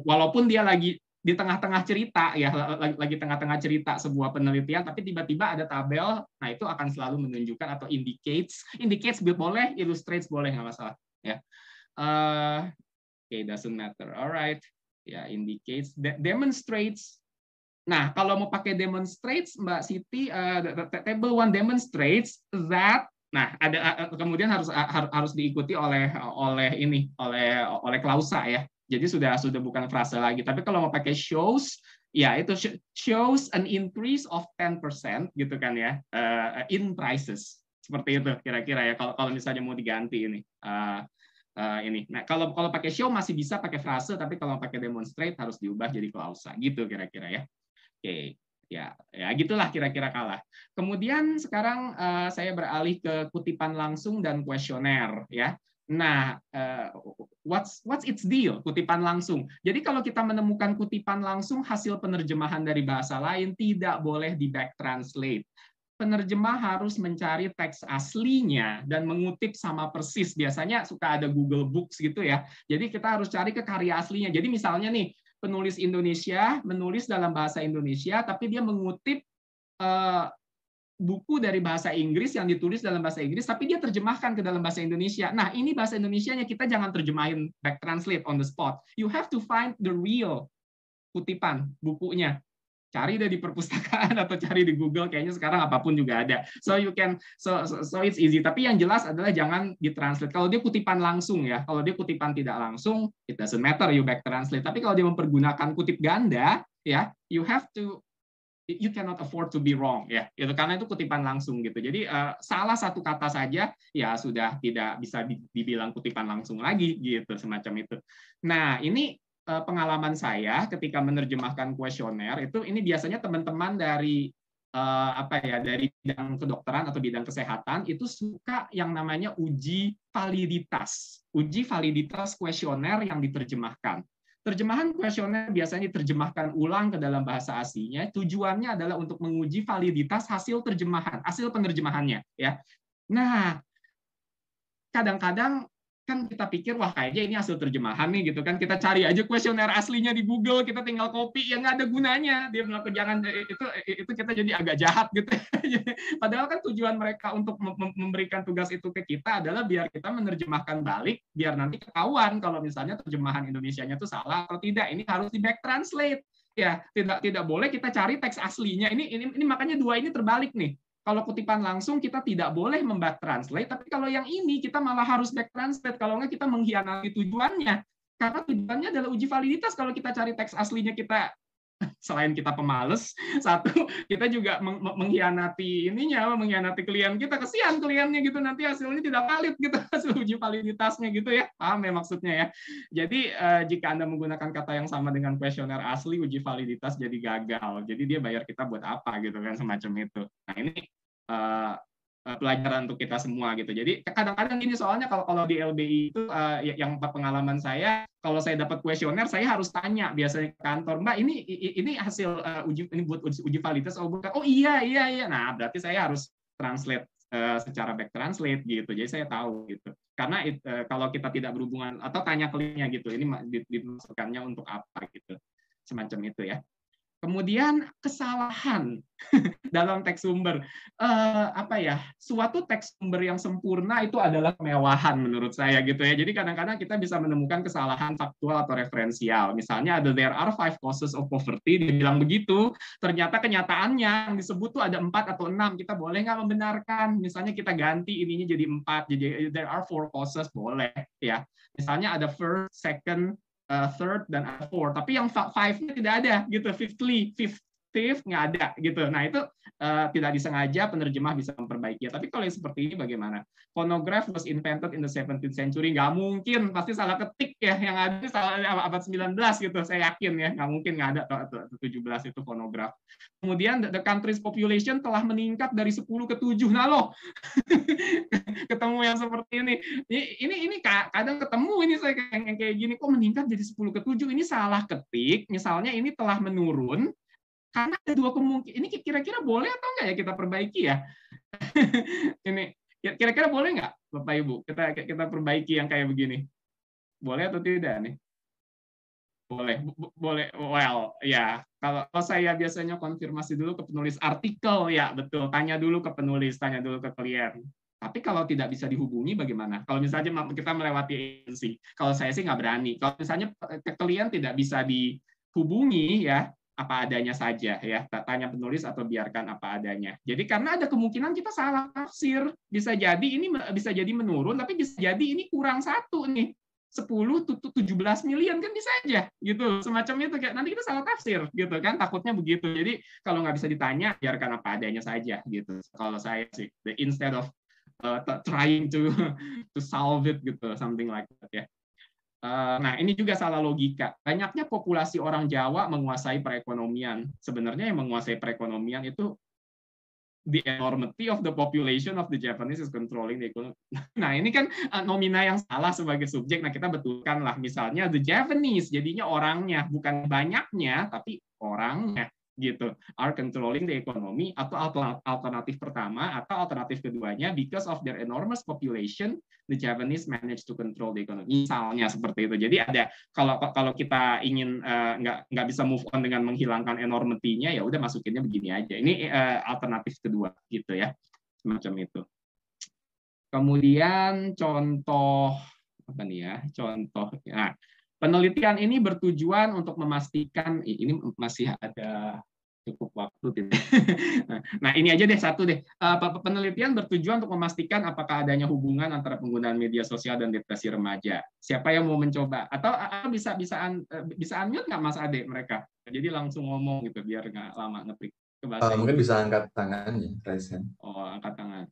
walaupun dia lagi di tengah-tengah cerita ya, lagi tengah-tengah cerita sebuah penelitian, tapi tiba-tiba ada tabel, nah itu akan selalu menunjukkan atau indicates boleh, illustrates boleh, nggak masalah ya. Doesn't matter. Alright, ya, indicates, demonstrates. Nah, kalau mau pakai demonstrates, Mbak Siti, table 1 demonstrates that. Nah, ada kemudian harus diikuti oleh klausa ya. Jadi sudah bukan frase lagi. Tapi kalau mau pakai shows, ya itu shows an increase of 10% gitu kan ya, in prices. Seperti itu kira-kira ya. Kalau misalnya mau diganti ini. Ini. Nah, kalau pakai show masih bisa pakai frase, tapi kalau pakai demonstrate harus diubah jadi klausa gitu kira-kira ya. Oke, ya gitulah kira-kira kalah. Kemudian sekarang saya beralih ke kutipan langsung dan kuesioner ya. Nah, what's its deal kutipan langsung? Jadi kalau kita menemukan kutipan langsung hasil penerjemahan dari bahasa lain tidak boleh di back translate. Penerjemah harus mencari teks aslinya dan mengutip sama persis. Biasanya suka ada Google Books gitu ya. Jadi kita harus cari ke karya aslinya. Jadi misalnya nih, penulis Indonesia menulis dalam bahasa Indonesia, tapi dia mengutip buku dari bahasa Inggris yang ditulis dalam bahasa Inggris, tapi dia terjemahkan ke dalam bahasa Indonesia. Nah, ini bahasa Indonesianya kita jangan terjemahin back translate on the spot. You have to find the real kutipan bukunya. Cari deh di perpustakaan atau cari di Google, kayaknya sekarang apapun juga ada. So you can so it's easy. Tapi yang jelas adalah jangan ditranslate. Kalau dia kutipan langsung ya, kalau dia kutipan tidak langsung, it doesn't matter you back translate. Tapi kalau dia mempergunakan kutip ganda, ya, you cannot afford to be wrong ya. Itu karena itu kutipan langsung gitu. Jadi salah satu kata saja ya sudah tidak bisa dibilang kutipan langsung lagi gitu, semacam itu. Nah, ini pengalaman saya ketika menerjemahkan kuesioner itu, ini biasanya teman-teman dari dari bidang kedokteran atau bidang kesehatan itu suka yang namanya uji validitas kuesioner yang diterjemahkan. Terjemahan kuesioner biasanya diterjemahkan ulang ke dalam bahasa aslinya. Tujuannya adalah untuk menguji validitas hasil penerjemahannya ya. Nah, kadang-kadang kan kita pikir wah kayaknya ini hasil terjemahan nih gitu kan, kita cari aja kuesioner aslinya di Google, kita tinggal copy, yang nggak ada gunanya. Dia bilang jangan, itu kita jadi agak jahat gitu. Padahal kan tujuan mereka untuk memberikan tugas itu ke kita adalah biar kita menerjemahkan balik, biar nanti ketahuan kalau misalnya terjemahan Indonesianya itu salah atau tidak. Ini harus di back translate. Ya, tidak boleh kita cari teks aslinya. Ini makanya dua ini terbalik nih. Kalau kutipan langsung kita tidak boleh memback translate, tapi kalau yang ini kita malah harus back translate. Kalau nggak kita mengkhianati tujuannya. Karena tujuannya adalah uji validitas. Kalau kita cari teks aslinya, kita selain kita pemalas, satu kita juga mengkhianati mengkhianati klien kita. Kesian kliennya gitu, nanti hasilnya tidak valid gitu, hasil uji validitasnya gitu ya. Paham ya maksudnya ya. Jadi jika Anda menggunakan kata yang sama dengan kuesioner asli, uji validitas jadi gagal. Jadi dia bayar kita buat apa gitu kan, semacam itu. Nah ini pelajaran untuk kita semua gitu. Jadi kadang-kadang gini, soalnya kalau di LBI itu yang pengalaman saya, kalau saya dapat kuesioner saya harus tanya biasanya ke kantor, Mbak ini hasil ini buat uji validitas oh bukan? Oh iya. Nah berarti saya harus translate secara back translate gitu. Jadi saya tahu gitu. Karena kalau kita tidak berhubungan atau tanya kliennya gitu, ini dimasukkannya untuk apa gitu. Semacam itu ya. Kemudian kesalahan dalam teks sumber, suatu teks sumber yang sempurna itu adalah kemewahan menurut saya gitu ya. Jadi kadang-kadang kita bisa menemukan kesalahan faktual atau referensial. Misalnya ada there are 5 causes of poverty, dia bilang begitu, ternyata kenyataannya yang disebut tuh ada 4 atau 6. Kita boleh nggak membenarkan? Misalnya kita ganti ininya jadi 4, jadi there are 4 causes, boleh ya. Misalnya ada first, second, third, dan fourth, tapi yang 5-nya tidak ada gitu, fifth nggak ada gitu. Nah itu tidak disengaja penerjemah bisa memperbaiki. Tapi kalau yang seperti ini bagaimana? Phonograph was invented in the 17th century, nggak mungkin, pasti salah ketik ya, yang ada salah abad 19 gitu, saya yakin ya, nggak mungkin nggak ada atau 17 itu phonograph. Kemudian the country's population telah meningkat dari 10 ke 7. Nah loh, ketemu yang seperti ini. Ini kadang ketemu ini saya yang kayak gini, kok meningkat jadi 10 ke 7, ini salah ketik, misalnya ini telah menurun, karena ada 2 kemungkinan. Ini kira-kira boleh atau enggak ya kita perbaiki ya? Ini kira-kira boleh nggak Bapak Ibu kita perbaiki yang kayak begini? Boleh atau tidak nih? Boleh. Well, ya. Kalau saya biasanya konfirmasi dulu ke penulis artikel, ya betul. Tanya dulu ke penulis, tanya dulu ke klien. Tapi kalau tidak bisa dihubungi bagaimana? Kalau misalnya kita melewati agensi, kalau saya sih nggak berani. Kalau misalnya ke klien tidak bisa dihubungi, ya apa adanya saja, ya tanya penulis atau biarkan apa adanya. Jadi karena ada kemungkinan kita salah tafsir, bisa jadi ini bisa jadi menurun, tapi bisa jadi ini kurang 1 nih. 10 to 17 million kan bisa aja gitu, semacam itu, kayak nanti kita salah tafsir gitu kan, takutnya begitu. Jadi kalau nggak bisa ditanya, biarkan apa adanya saja gitu. Kalau saya sih, instead of trying to solve it gitu, something like that ya. Nah ini juga salah logika. Banyaknya populasi orang Jawa menguasai perekonomian. Sebenarnya yang menguasai perekonomian itu the enormity of the population of the Japanese is controlling the economy. Nah, ini kan nomina yang salah sebagai subjek. Nah, kita betulkan lah. Misalnya the Japanese, jadinya orangnya, bukan banyaknya, tapi orangnya. Gitu, are controlling the economy, atau alternatif pertama atau alternatif keduanya, because of their enormous population, the Japanese manage to control the economy. Misalnya seperti itu. Jadi ada, kalau kita ingin nggak bisa move on dengan menghilangkan enormity-nya, ya udah masukinnya begini aja. Ini alternatif kedua gitu ya, semacam itu. Kemudian contoh apa nih ya? Contoh. Nah, penelitian ini bertujuan untuk memastikan, ini masih ada cukup waktu. Nah, ini aja deh, satu deh. Penelitian bertujuan untuk memastikan apakah adanya hubungan antara penggunaan media sosial dan depresi remaja. Siapa yang mau mencoba? Atau bisa unmute nggak Mas Ade mereka? Jadi langsung ngomong gitu, biar nggak lama ngetik. Mungkin bisa angkat tangan ya, raise hand. Oh, angkat tangan.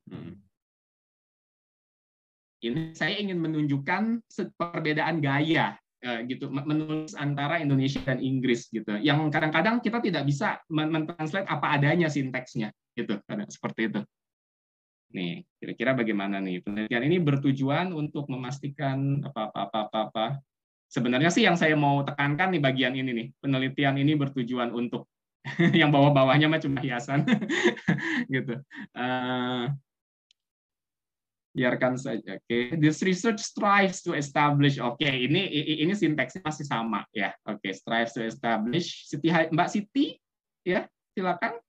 Ini saya ingin menunjukkan perbedaan gaya gitu, menulis antara Indonesia dan Inggris gitu. Yang kadang-kadang kita tidak bisa mentranslate apa adanya sinteksnya gitu, seperti itu. Nih, kira-kira bagaimana nih? Penelitian ini bertujuan untuk memastikan apa. Sebenarnya sih yang saya mau tekankan nih bagian ini nih. Penelitian ini bertujuan untuk yang bawah-bawahnya mah cuma hiasan gitu. Biarkan saja. Oke, this research strives to establish. Oke, ini sinteksnya masih sama ya. Oke, strives to establish. Mbak Siti, ya, silakan.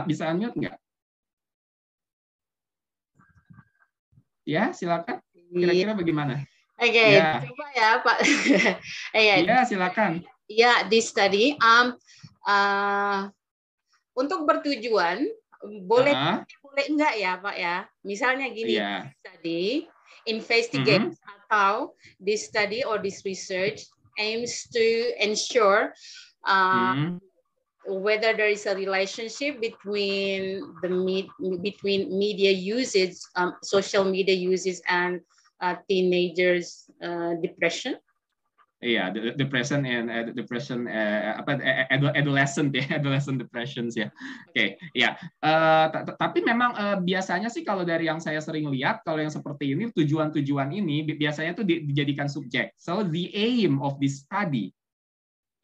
Bisa unmute nggak? Ya, silakan. Kira-kira bagaimana? Oke, ya. Coba ya, Pak. Ya, silakan. Ya, this study untuk bertujuan boleh enggak ya, Pak ya? Misalnya gini, study investigate atau this study or this research aims to ensure whether there is a relationship between media usage, social media usage, and teenagers depression. Iya, depression and adolescent depressions ya. Oke, ya. Tapi memang biasanya sih kalau dari yang saya sering lihat, kalau yang seperti ini tujuan-tujuan ini biasanya tuh dijadikan subjek. So the aim of this study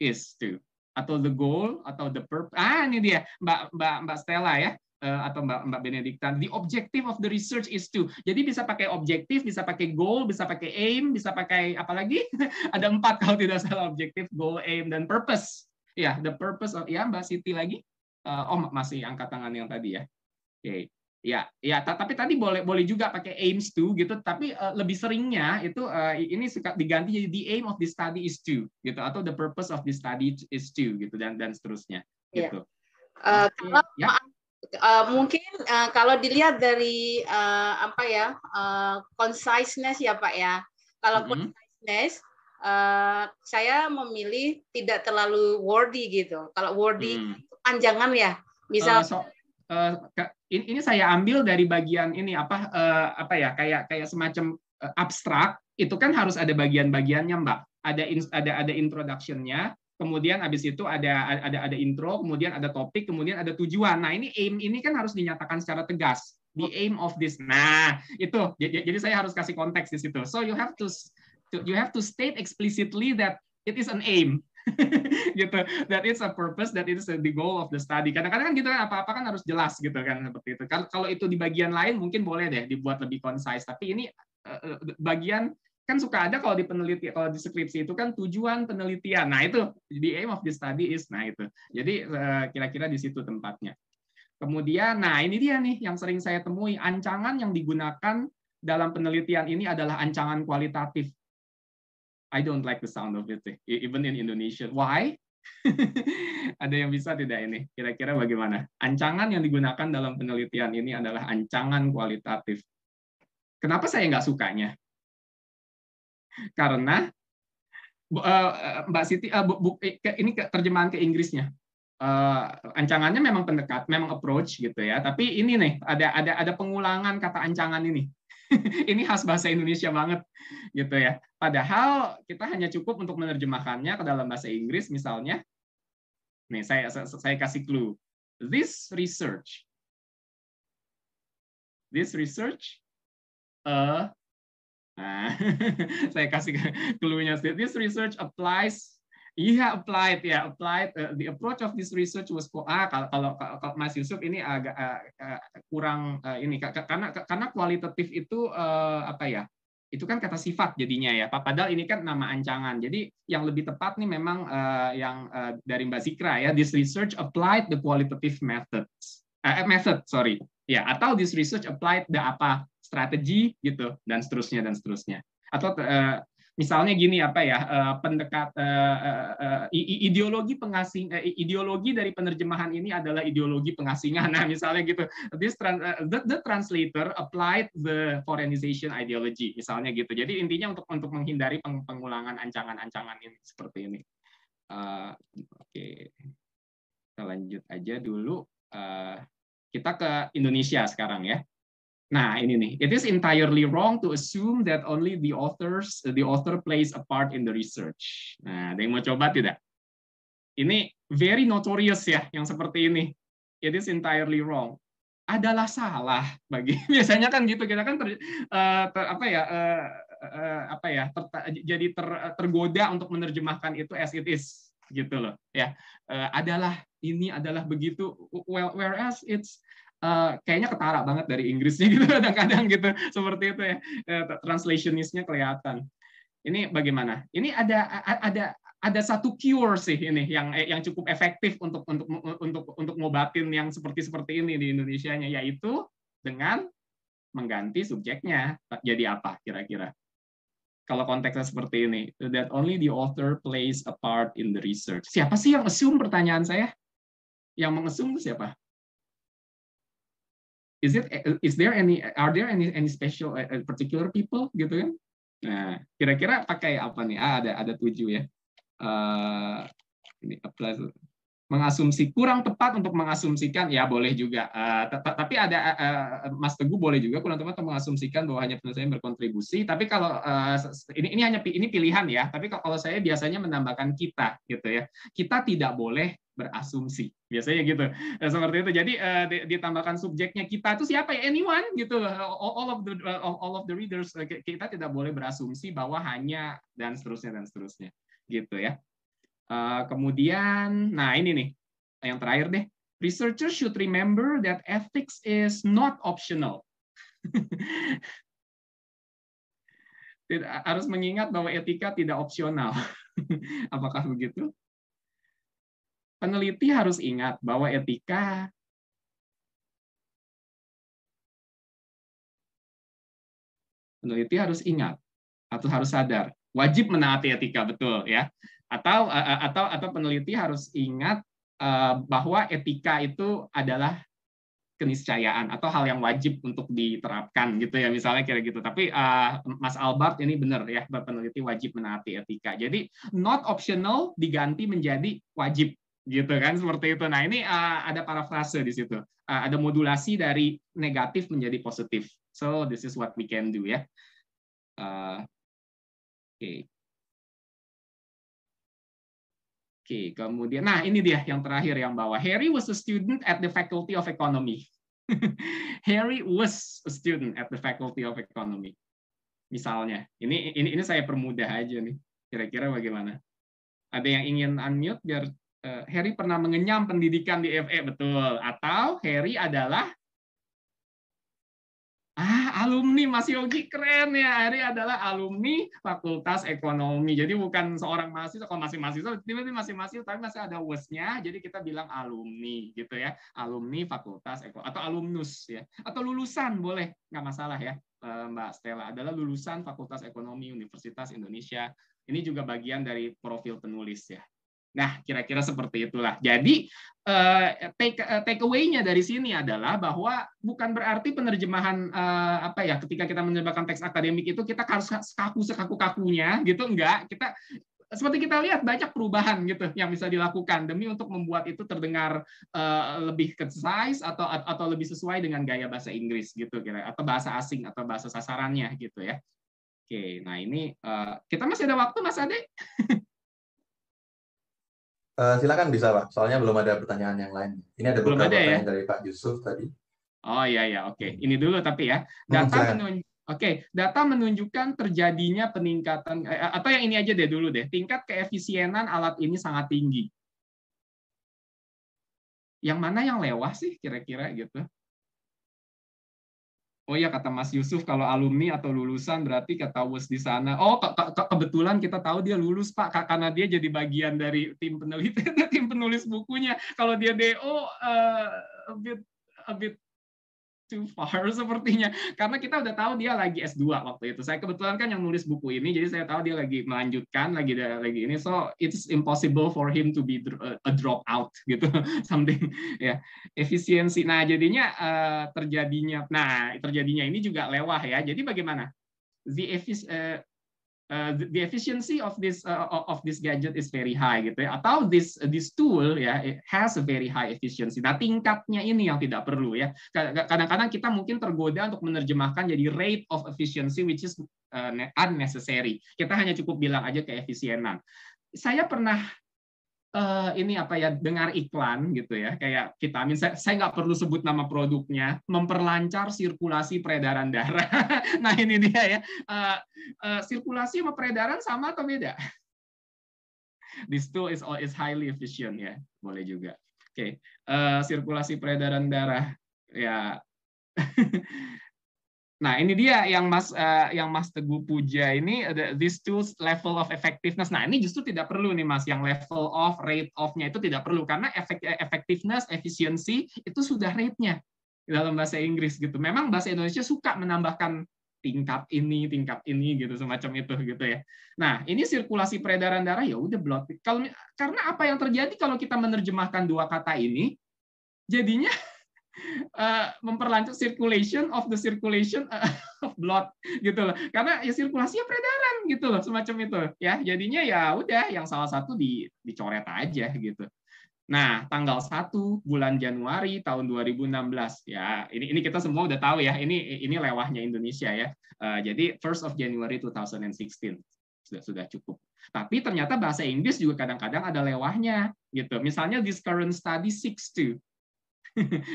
is to, atau the goal atau the purpose. Ini dia Mbak Stella ya. Atau Mbak Benedikta, the objective of the research is to. Jadi bisa pakai objektif, bisa pakai goal, bisa pakai aim, bisa pakai apa lagi? Ada 4 kalau tidak salah, objektif, goal, aim, dan purpose. Ya, the purpose of, ya Mbak Siti lagi. Masih angkat tangan yang tadi ya. Oke. Ya, tapi tadi boleh juga pakai aims to gitu, tapi lebih seringnya itu ini suka diganti jadi the aim of the study is to gitu, atau the purpose of the study is to gitu, dan seterusnya gitu. Mungkin kalau dilihat dari conciseness ya Pak ya. Kalau conciseness, saya memilih tidak terlalu wordy gitu. Kalau wordy panjangan ya. Misal ini saya ambil dari bagian ini kayak semacam abstrak. Itu kan harus ada bagian-bagiannya Mbak. Ada introduction-nya. Kemudian habis itu ada intro, kemudian ada topik, kemudian ada tujuan. Nah, ini aim ini kan harus dinyatakan secara tegas. The aim of this. Nah, itu. Jadi saya harus kasih konteks di situ. So you have to state explicitly that it is an aim. Gitu. That it's a purpose, that it is the goal of the study. Kadang-kadang kan gitu kan, apa-apa kan harus jelas gitu kan, seperti itu. Kalau itu di bagian lain mungkin boleh deh dibuat lebih concise, tapi ini bagian kan suka ada kalau di penelitian, kalau di skripsi itu kan tujuan penelitian. Nah, itu the aim of the study is, nah itu. Jadi kira-kira di situ tempatnya. Kemudian, nah ini dia nih yang sering saya temui, ancangan yang digunakan dalam penelitian ini adalah ancangan kualitatif. I don't like the sound of it, even in Indonesian. Why? Ada yang bisa tidak ini? Kira-kira bagaimana? Ancangan yang digunakan dalam penelitian ini adalah ancangan kualitatif. Kenapa saya nggak sukanya? Karena Mbak Siti, ini terjemahan ke Inggrisnya. Ancangannya memang pendekat, memang approach gitu ya. Tapi ini nih ada pengulangan kata ancangan ini. Ini khas bahasa Indonesia banget gitu ya. Padahal kita hanya cukup untuk menerjemahkannya ke dalam bahasa Inggris misalnya. Nih saya kasih clue. This research. Nah, saya kasih clue-nya. This research applies. Applied. The approach of this research was kalau Mas Yusuf ini agak kurang ini karena kualitatif itu Itu kan kata sifat jadinya ya. Padahal ini kan nama ancangan. Jadi yang lebih tepat nih memang yang dari Mbak Zikra ya. This research applied the qualitative method. Atau this research applied the strategi gitu dan seterusnya. Atau misalnya gini ideologi dari penerjemahan ini adalah ideologi pengasingan. Nah, misalnya gitu. The translator applied the foreignization ideology, misalnya gitu. Jadi intinya untuk menghindari pengulangan ancangan-ancangan ini seperti ini. Oke. Kita lanjut aja dulu. Kita ke Indonesia sekarang ya. Nah, ini nih. It is entirely wrong to assume that only the author plays a part in the research. Nah, ada yang mau coba tidak? Ini very notorious ya, yang seperti ini. It is entirely wrong. Adalah salah bagi biasanya kan gitu, kita kan jadi tergoda untuk menerjemahkan itu as it is gitu loh ya. Adalah ini adalah begitu, whereas it's kayaknya ketara banget dari Inggrisnya gitu kadang-kadang gitu seperti itu ya, translationistnya kelihatan. Ini bagaimana? Ini ada satu cure sih ini yang cukup efektif untuk ngobatin yang seperti ini di Indonesianya, yaitu dengan mengganti subjeknya. Jadi apa kira-kira? Kalau konteksnya seperti ini, that only the author plays a part in the research. Siapa sih yang assume, pertanyaan saya? Yang mengassume itu siapa? Are there any special particular people gitu kan? Nah, kira-kira pakai apa nih? Ada 7 ya. Ini mengasumsi, kurang tepat untuk mengasumsikan, ya boleh juga. Tapi ada Mas Teguh boleh juga kurang tepat untuk mengasumsikan bahwa hanya penulis saya berkontribusi. Tapi kalau ini pilihan ya. Tapi kalau saya biasanya menambahkan kita gitu ya. Kita tidak boleh berasumsi, biasanya gitu, seperti itu. Jadi ditambahkan subjeknya, kita itu siapa ya, anyone gitu, all of the readers. Kita tidak boleh berasumsi bahwa hanya dan seterusnya gitu ya. Kemudian, nah ini nih yang terakhir deh, researchers should remember that ethics is not optional. Harus mengingat bahwa etika tidak opsional. Apakah begitu? Peneliti harus ingat bahwa etika harus ingat atau harus sadar, wajib menaati etika, betul ya. Atau peneliti harus ingat bahwa etika itu adalah keniscayaan atau hal yang wajib untuk diterapkan gitu ya, misalnya kira gitu. Tapi Mas Albert ini benar ya, peneliti wajib menaati etika. Jadi not optional diganti menjadi wajib gitu kan, seperti itu. Nah ini ada parafrase di situ, ada modulasi dari negatif menjadi positif. So this is what we can do ya. Oke, kemudian, nah ini dia yang terakhir yang bawah. Harry was a student at the Faculty of Economy. Harry was a student at the Faculty of Economy. Misalnya, ini saya permudah aja nih. Kira-kira bagaimana? Ada yang ingin unmute biar Harry pernah mengenyam pendidikan di FE, betul? Atau Harry adalah alumni, Mas Yogi, keren ya. Harry adalah alumni Fakultas Ekonomi. Jadi bukan seorang mahasiswa, kalau masih mahasiswa, tiba-tiba masih mahasiswa, tapi masih ada was-nya, jadi kita bilang alumni, gitu ya. Alumni Fakultas Ekonomi, atau alumnus, ya. Atau lulusan, boleh, nggak masalah ya, Mbak Stella. Adalah lulusan Fakultas Ekonomi Universitas Indonesia. Ini juga bagian dari profil penulis, ya. Nah, kira-kira seperti itulah. Jadi, take away-nya dari sini adalah bahwa bukan berarti penerjemahan ketika kita menerjemahkan teks akademik itu kita harus sekaku-kakunya gitu, enggak. Seperti kita lihat banyak perubahan gitu yang bisa dilakukan demi untuk membuat itu terdengar lebih concise atau lebih sesuai dengan gaya bahasa Inggris gitu kira, atau bahasa asing atau bahasa sasarannya gitu ya. Oke, nah ini kita masih ada waktu, Mas Ade. Silakan bisa Pak, soalnya belum ada pertanyaan yang lain. Ini ada beberapa pertanyaan dari Pak Yusuf tadi. Oh iya, oke. Ini dulu tapi ya. Data menunjukkan terjadinya peningkatan, atau yang ini aja deh dulu deh. Tingkat keefisienan alat ini sangat tinggi. Yang mana yang lewat sih kira-kira gitu? Oh ya, kata Mas Yusuf, kalau alumni atau lulusan berarti kata WUS di sana. Oh, kebetulan kita tahu dia lulus, Pak, karena dia jadi bagian dari tim peneliti, tim penulis bukunya. Kalau dia DO, a bit too far sepertinya. Karena kita udah tahu dia lagi S2 waktu itu. Saya kebetulan kan yang nulis buku ini, jadi saya tahu dia lagi melanjutkan, lagi ini. So, it's impossible for him to be a dropout gitu, something ya. Efisiensi. Nah, jadinya terjadinya ini juga lewah ya. Jadi bagaimana? The efficiency of this gadget is very high gitu ya, atau this tool ya, it has a very high efficiency. Nah, tingkatnya ini yang tidak perlu ya. Kadang-kadang kita mungkin tergoda untuk menerjemahkan jadi rate of efficiency which is unnecessary. Kita hanya cukup bilang aja keefisienan. Saya pernah dengar iklan gitu ya, kayak vitamin, saya nggak perlu sebut nama produknya, memperlancar sirkulasi peredaran darah. Nah ini dia ya, sirkulasi sama peredaran sama atau beda? This tool is highly efficient ya, boleh juga. Oke, sirkulasi peredaran darah. ya. Nah, ini dia yang Mas Teguh puja ini, these tools level of effectiveness. Nah, ini justru tidak perlu nih Mas, yang level of, rate of-nya itu tidak perlu, karena effectiveness, efficiency itu sudah rate-nya dalam bahasa Inggris gitu. Memang bahasa Indonesia suka menambahkan tingkat ini gitu, semacam itu gitu ya. Nah, ini sirkulasi peredaran darah ya udah blood. Karena apa yang terjadi kalau kita menerjemahkan dua kata ini, jadinya memperlancar circulation of blood gitu loh, karena ya sirkulasinya peredaran gitu loh, semacam itu ya. Jadinya ya udah yang salah satu dicoret aja gitu. Nah, tanggal 1 bulan Januari tahun 2016 ya, ini kita semua udah tahu ya, ini lewahnya Indonesia ya. Jadi 1st of January 2016 sudah cukup. Tapi ternyata bahasa Inggris juga kadang-kadang ada lewahnya gitu. Misalnya this current study seeks to,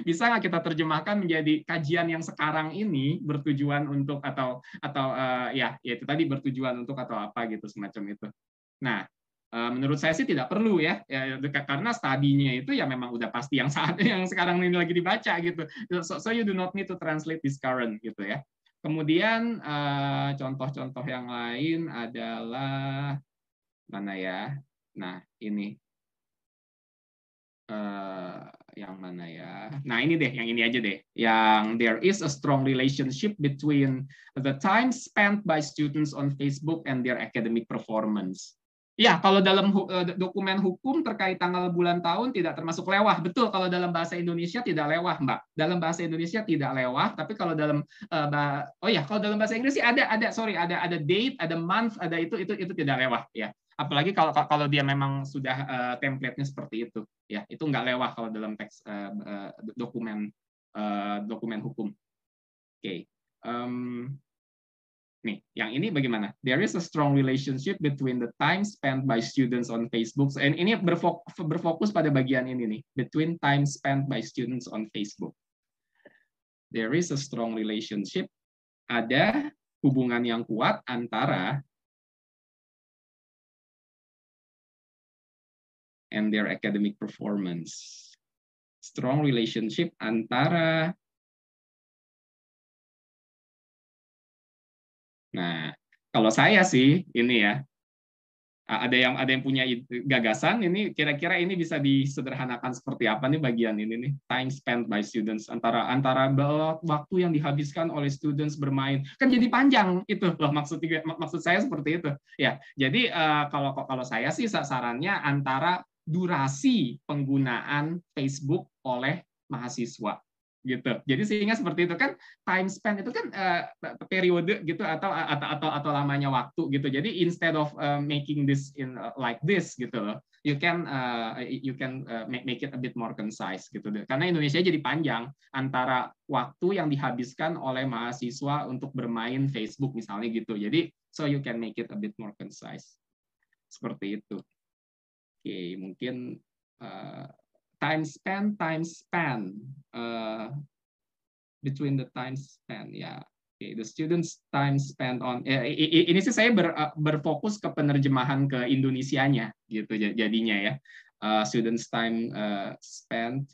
bisa nggak kita terjemahkan menjadi kajian yang sekarang ini bertujuan untuk atau ya itu tadi bertujuan untuk atau apa gitu, semacam itu. Nah, menurut saya sih tidak perlu ya karena studinya itu ya memang udah pasti yang sekarang ini lagi dibaca gitu. So you do not need to translate this current gitu ya. Kemudian contoh-contoh yang lain adalah mana ya? Nah, ini yang mana ya? Nah, ini deh, yang ini aja deh. Yang there is a strong relationship between the time spent by students on Facebook and their academic performance. Ya, kalau dalam dokumen hukum terkait tanggal bulan tahun tidak termasuk lewah. Betul, kalau dalam bahasa Indonesia tidak lewah, Mbak. Dalam bahasa Indonesia tidak lewah, tapi kalau dalam kalau dalam bahasa Inggris sih ada date, ada month, ada itu tidak lewah ya. Apalagi kalau dia memang sudah template-nya seperti itu, ya itu nggak lewah kalau dalam teks dokumen hukum. Oke. Nih, yang ini bagaimana? There is a strong relationship between the time spent by students on Facebook. And ini berfokus pada bagian ini nih, between time spent by students on Facebook. There is a strong relationship. Ada hubungan yang kuat antara and their academic performance. Strong relationship antara. Nah, kalau saya sih ini ya, ada yang punya gagasan ini, kira-kira ini bisa disederhanakan seperti apa nih bagian ini nih, time spent by students, antara waktu yang dihabiskan oleh students bermain, kan jadi panjang itu loh, maksud saya seperti itu ya. Jadi kalau saya sih sarannya antara durasi penggunaan Facebook oleh mahasiswa gitu. Jadi sehingga seperti itu kan, time spend itu kan periode gitu atau lamanya waktu gitu. Jadi instead of making this in like this gitu loh, you can make it a bit more concise gitu. Karena Indonesia jadi panjang antara waktu yang dihabiskan oleh mahasiswa untuk bermain Facebook misalnya gitu. Jadi so you can make it a bit more concise. Seperti itu. Oke, mungkin time span between the time span ya. Okay, the students time spent on ini sih saya berfokus ke penerjemahan ke Indonesianya gitu jadinya ya. Students time spent.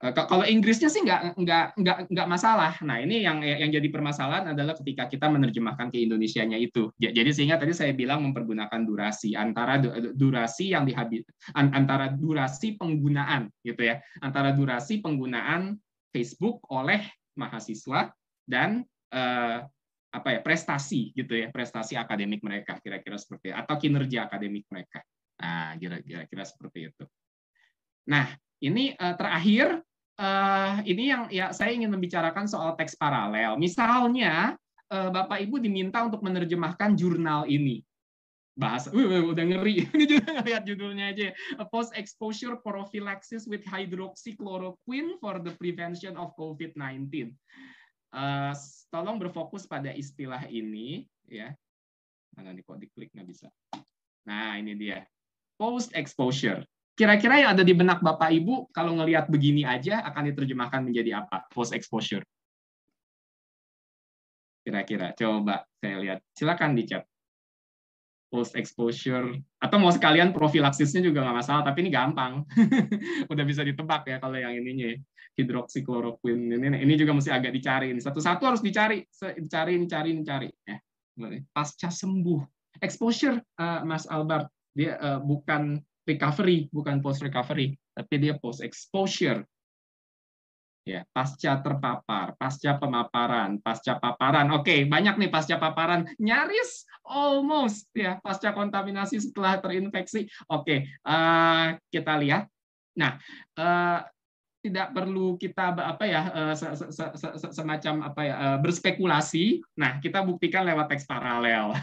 Kalau Inggrisnya sih nggak masalah. Nah, ini yang jadi permasalahan adalah ketika kita menerjemahkan ke Indonesianya itu. Jadi sehingga tadi saya bilang mempergunakan durasi antara durasi yang antara durasi penggunaan gitu ya, antara durasi penggunaan Facebook oleh mahasiswa dan prestasi gitu ya, prestasi akademik mereka kira-kira seperti itu, atau kinerja akademik mereka. Nah, kira-kira seperti itu. Nah, ini terakhir. Ini yang ya saya ingin membicarakan soal teks paralel. Misalnya Bapak Ibu diminta untuk menerjemahkan jurnal ini. Bahasa udah ngeri. Ini juga lihat judulnya aja. Post exposure prophylaxis with hydroxychloroquine for the prevention of COVID-19. Tolong berfokus pada istilah ini ya. Mana nih kok diklik nggak bisa. Nah, ini dia. Post exposure. Kira-kira yang ada di benak Bapak Ibu kalau ngelihat begini aja akan diterjemahkan menjadi apa? Post exposure. Kira-kira coba saya lihat. Silakan di chat. Post exposure Atau mau sekalian profilaksisnya juga nggak masalah, tapi ini gampang. Udah bisa ditebak ya kalau yang ininya ya. Hidroksikloroquine ini juga mesti agak dicari. Satu-satu harus dicari, dicari ya. Pasca sembuh. Exposure, Mas Albert, dia bukan recovery, bukan post recovery, tapi dia post exposure. Ya, pasca terpapar, pasca pemaparan, pasca paparan. Oke, banyak nih pasca paparan, nyaris almost ya, pasca kontaminasi setelah terinfeksi. Oke, kita lihat. Nah, tidak perlu kita semacam berspekulasi. Nah, kita buktikan lewat teks paralel.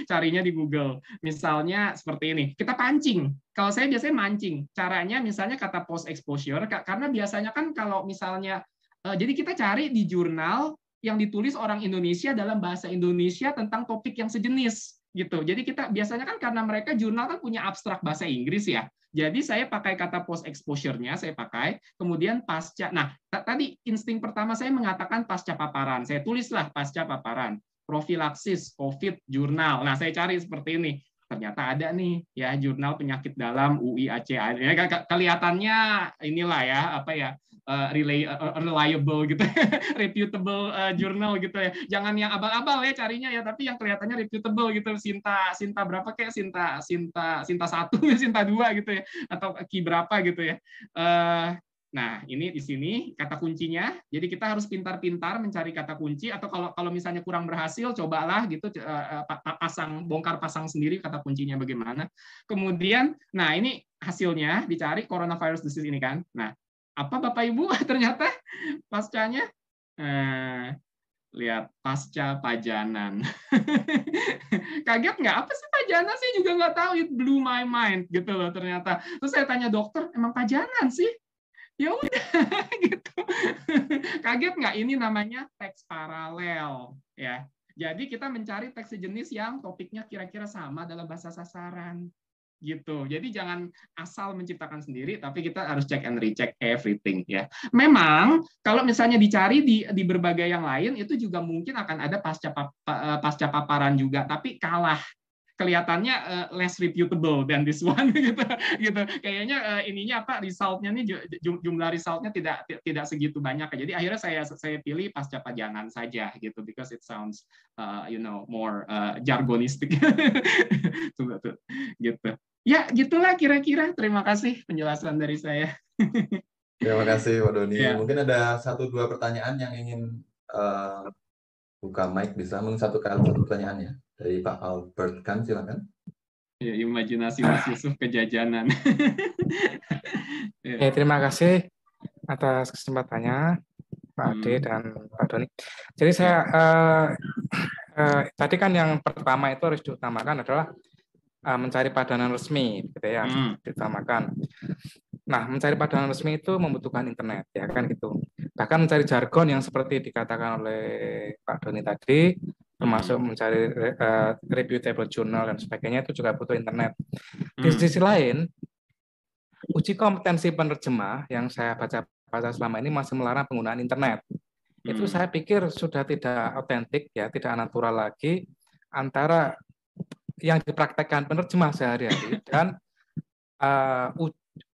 Carinya di Google. Misalnya seperti ini. Kita pancing. Kalau saya biasanya mancing. Caranya misalnya kata post exposure, karena biasanya kan kalau misalnya jadi kita cari di jurnal yang ditulis orang Indonesia dalam bahasa Indonesia tentang topik yang sejenis gitu. Jadi kita biasanya kan karena mereka jurnal kan punya abstrak bahasa Inggris ya. Jadi saya pakai kata post exposure-nya, saya pakai, kemudian pasca. Nah, tadi insting pertama saya mengatakan pasca paparan. Saya tulislah pasca paparan. Profilaksis COVID jurnal. Nah, saya cari seperti ini. Ternyata ada nih ya jurnal penyakit dalam UIACA. Ya, kelihatannya inilah ya reliable gitu, reputable jurnal gitu ya. Jangan yang abal-abal ya carinya ya, tapi yang kelihatannya reputable gitu. Sinta berapa kayak Sinta 1, Sinta 2 gitu ya, atau Ki berapa gitu ya. Nah, ini di sini kata kuncinya. Jadi kita harus pintar-pintar mencari kata kunci, atau kalau misalnya kurang berhasil, cobalah gitu bongkar pasang sendiri kata kuncinya bagaimana. Kemudian, nah ini hasilnya dicari coronavirus disease ini kan. Nah, apa Bapak Ibu ternyata pascanya? Lihat pasca pajanan. Kaget nggak? Apa sih pajanan? Saya juga nggak tahu. It blew my mind gitu loh ternyata. Terus saya tanya dokter, emang pajanan sih? Ya udah gitu. Kaget nggak? Ini namanya teks paralel ya. Jadi kita mencari teks sejenis yang topiknya kira-kira sama dalam bahasa sasaran gitu. Jadi jangan asal menciptakan sendiri, tapi kita harus check and recheck everything ya. Memang kalau misalnya dicari di berbagai yang lain itu juga mungkin akan ada pasca paparan juga, tapi kalah. Kelihatannya less reputable than this one gitu. Kayaknya ininya resultnya nih jumlah resultnya tidak segitu banyak. Jadi akhirnya saya pilih pasca pajanan saja gitu, because it sounds more jargonistic. Gitu. Ya, gitulah kira-kira. Terima kasih penjelasan dari saya. Terima kasih Pak Doni. Ya. Mungkin ada 1-2 pertanyaan yang ingin buka mic, bisa mungkin satu pertanyaan ya. Dari Pak Albert kan, silakan. Ya, imajinasi Mas Yusuf kejajanan. Ya, terima kasih atas kesempatannya Pak Ade dan Pak Doni. Jadi saya tadi kan yang pertama itu harus diutamakan adalah mencari padanan resmi, gitu ya, diutamakan. Nah, mencari padanan resmi itu membutuhkan internet, ya kan gitu. Bahkan mencari jargon yang seperti dikatakan oleh Pak Doni tadi, termasuk mencari reputable journal dan sebagainya, itu juga butuh internet. Di sisi lain, uji kompetensi penerjemah yang saya baca selama ini masih melarang penggunaan internet. Itu saya pikir sudah tidak otentik, ya, tidak natural lagi antara yang dipraktekkan penerjemah sehari-hari dan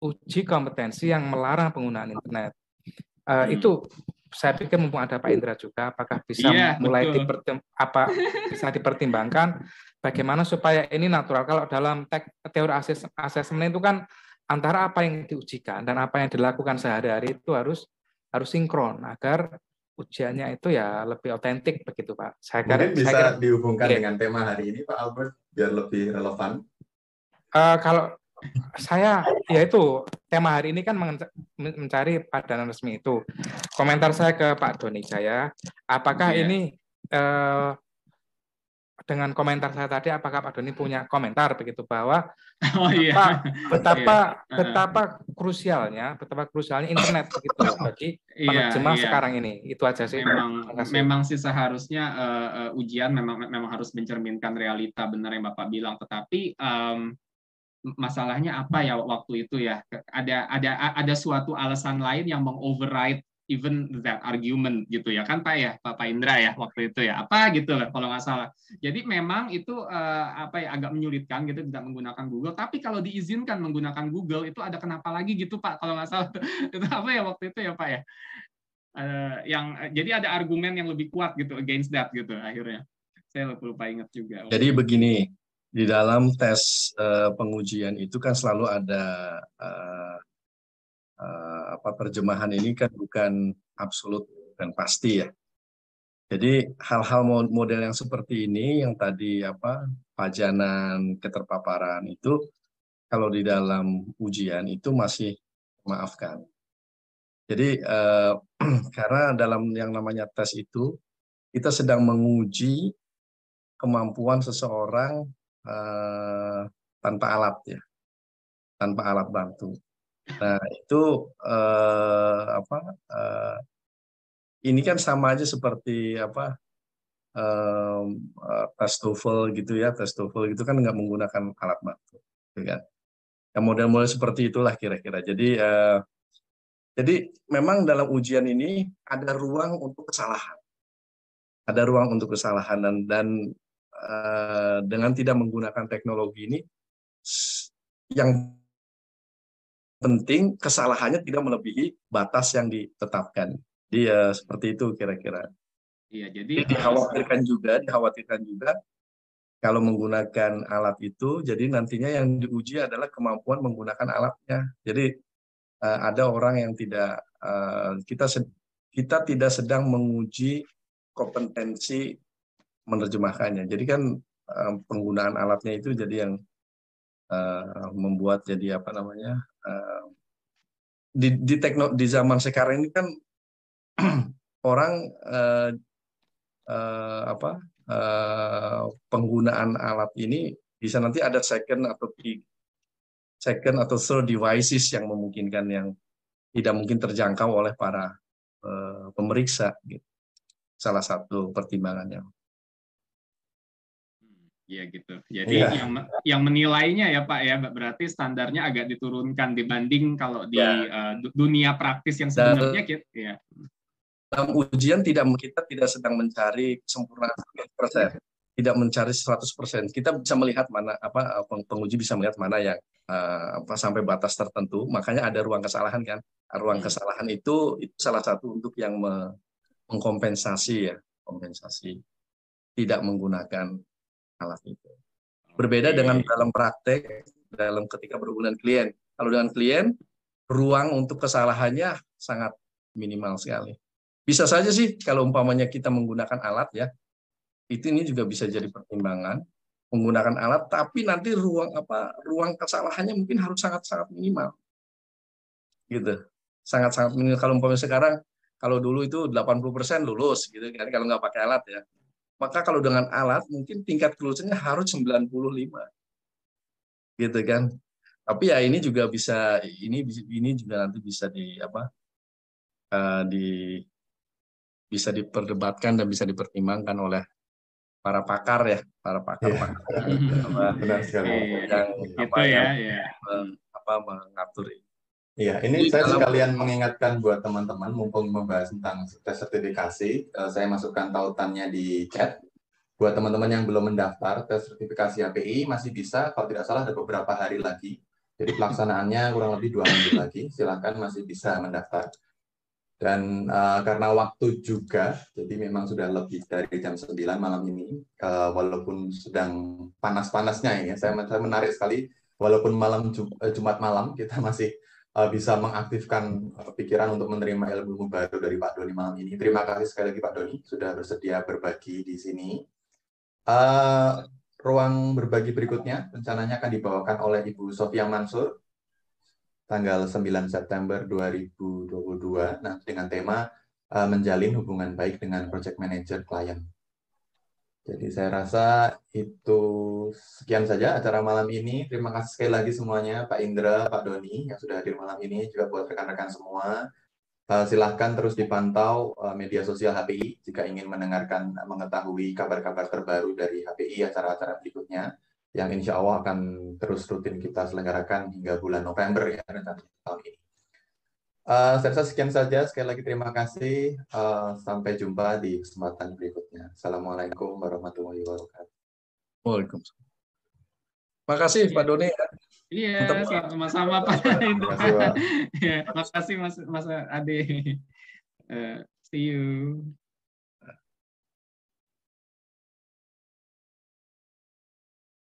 uji kompetensi yang melarang penggunaan internet. Itu saya pikir mumpung ada Pak Indra juga, apakah bisa mulai bisa dipertimbangkan bagaimana supaya ini natural. Kalau dalam teori asesmen itu kan antara apa yang diujikan dan apa yang dilakukan sehari-hari itu harus sinkron agar ujiannya itu ya lebih otentik begitu Pak. Mungkin bisa dihubungkan dengan tema hari ini Pak Albert biar lebih relevan. Kalau saya yaitu tema hari ini kan mencari padanan resmi itu. Komentar saya ke Pak Doni Jaya, apakah ini dengan komentar saya tadi, apakah Pak Doni punya komentar begitu bahwa betapa krusialnya internet begitu bagi penerjemah sekarang ini. Itu aja sih. Memang sih seharusnya ujian memang harus mencerminkan realita benar yang Bapak bilang, tetapi masalahnya apa ya waktu itu ya, ada suatu alasan lain yang mengoverride even that argument gitu ya kan Pak ya, Pak Indra ya waktu itu ya, apa gitu lah kalau nggak salah. Jadi memang itu apa ya, agak menyulitkan gitu tidak menggunakan Google, tapi kalau diizinkan menggunakan Google itu ada kenapa lagi gitu Pak kalau nggak salah. Itu apa ya waktu itu ya Pak ya, jadi ada argumen yang lebih kuat gitu against that gitu akhirnya. Saya lupa ingat juga. Jadi begini, di dalam tes pengujian itu kan selalu ada terjemahan ini kan bukan absolut dan pasti ya. Jadi hal-hal model yang seperti ini yang tadi pajanan keterpaparan itu kalau di dalam ujian itu masih maafkan. Jadi karena dalam yang namanya tes itu kita sedang menguji kemampuan seseorang tanpa alat ya, tanpa alat bantu. Nah itu ini kan sama aja seperti tes TOEFL gitu ya, tes TOEFL gitu kan nggak menggunakan alat bantu, gitu kan? Ya, model-model seperti itulah kira-kira. Jadi memang dalam ujian ini ada ruang untuk kesalahan, ada ruang untuk kesalahan dan dengan tidak menggunakan teknologi ini, yang penting kesalahannya tidak melebihi batas yang ditetapkan. Jadi seperti itu kira-kira. Iya, jadi dikhawatirkan juga kalau menggunakan alat itu, jadi nantinya yang diuji adalah kemampuan menggunakan alatnya. Jadi ada orang yang tidak kita tidak sedang menguji kompetensi menerjemahkannya. Jadi kan penggunaan alatnya itu jadi yang membuat jadi di zaman sekarang ini kan orang penggunaan alat ini bisa nanti ada second atau third devices yang memungkinkan, yang tidak mungkin terjangkau oleh para pemeriksa gitu. Salah satu pertimbangannya. Iya gitu. Jadi yang menilainya ya Pak ya, berarti standarnya agak diturunkan dibanding kalau di dunia praktis yang sebenarnya ya. Dalam ujian kita tidak sedang mencari kesempurnaan 100%, tidak mencari 100%. Kita bisa melihat mana penguji bisa melihat mana yang sampai batas tertentu. Makanya ada ruang kesalahan kan. Ruang kesalahan itu salah satu untuk yang mengkompensasi ya, kompensasi tidak menggunakan alat itu. Berbeda dengan dalam praktek, ketika berhubungan klien. Kalau dengan klien, ruang untuk kesalahannya sangat minimal sekali. Bisa saja sih kalau umpamanya kita menggunakan alat ya, ini juga bisa jadi pertimbangan menggunakan alat, tapi nanti ruang kesalahannya mungkin harus sangat-sangat minimal. Gitu. Sangat-sangat minimal. Kalau umpamanya sekarang, kalau dulu itu 80% lulus gitu kan kalau nggak pakai alat ya. Maka kalau dengan alat mungkin tingkat kelusannya harus 95. Gitu kan. Tapi ya ini juga bisa ini juga nanti bisa bisa diperdebatkan dan bisa dipertimbangkan oleh para pakar ya, para pakar benar sekali yang mengatur ini. Iya, ini saya sekalian mengingatkan buat teman-teman, mumpung membahas tentang tes sertifikasi, saya masukkan tautannya di chat. Buat teman-teman yang belum mendaftar tes sertifikasi HPI, masih bisa, kalau tidak salah ada beberapa hari lagi. Jadi pelaksanaannya kurang lebih 2 minggu lagi, silakan masih bisa mendaftar. Dan karena waktu juga, jadi memang sudah lebih dari jam 9 malam ini, walaupun sedang panas-panasnya ini, saya menarik sekali, walaupun Jumat malam, kita masih bisa mengaktifkan pikiran untuk menerima ilmu baru dari Pak Doni malam ini. Terima kasih sekali lagi Pak Doni sudah bersedia berbagi di sini. Ruang berbagi berikutnya rencananya akan dibawakan oleh Ibu Sofia Mansur tanggal 9 September 2022 dengan tema menjalin hubungan baik dengan project manager klien. Jadi saya rasa itu sekian saja acara malam ini. Terima kasih sekali lagi semuanya, Pak Indra, Pak Doni yang sudah hadir malam ini, juga buat rekan-rekan semua. Silahkan terus dipantau media sosial HPI jika ingin mengetahui kabar-kabar terbaru dari HPI, acara-acara berikutnya yang insya Allah akan terus rutin kita selenggarakan hingga bulan November ya tahun ini. Saya rasa sekian saja. Sekali lagi terima kasih. Sampai jumpa di kesempatan berikutnya. Assalamualaikum warahmatullahi wabarakatuh. Waalaikumsalam. Terima kasih Pak Doni. Iya, sama-sama Pak Indra. Terima kasih Mas Ade. See you.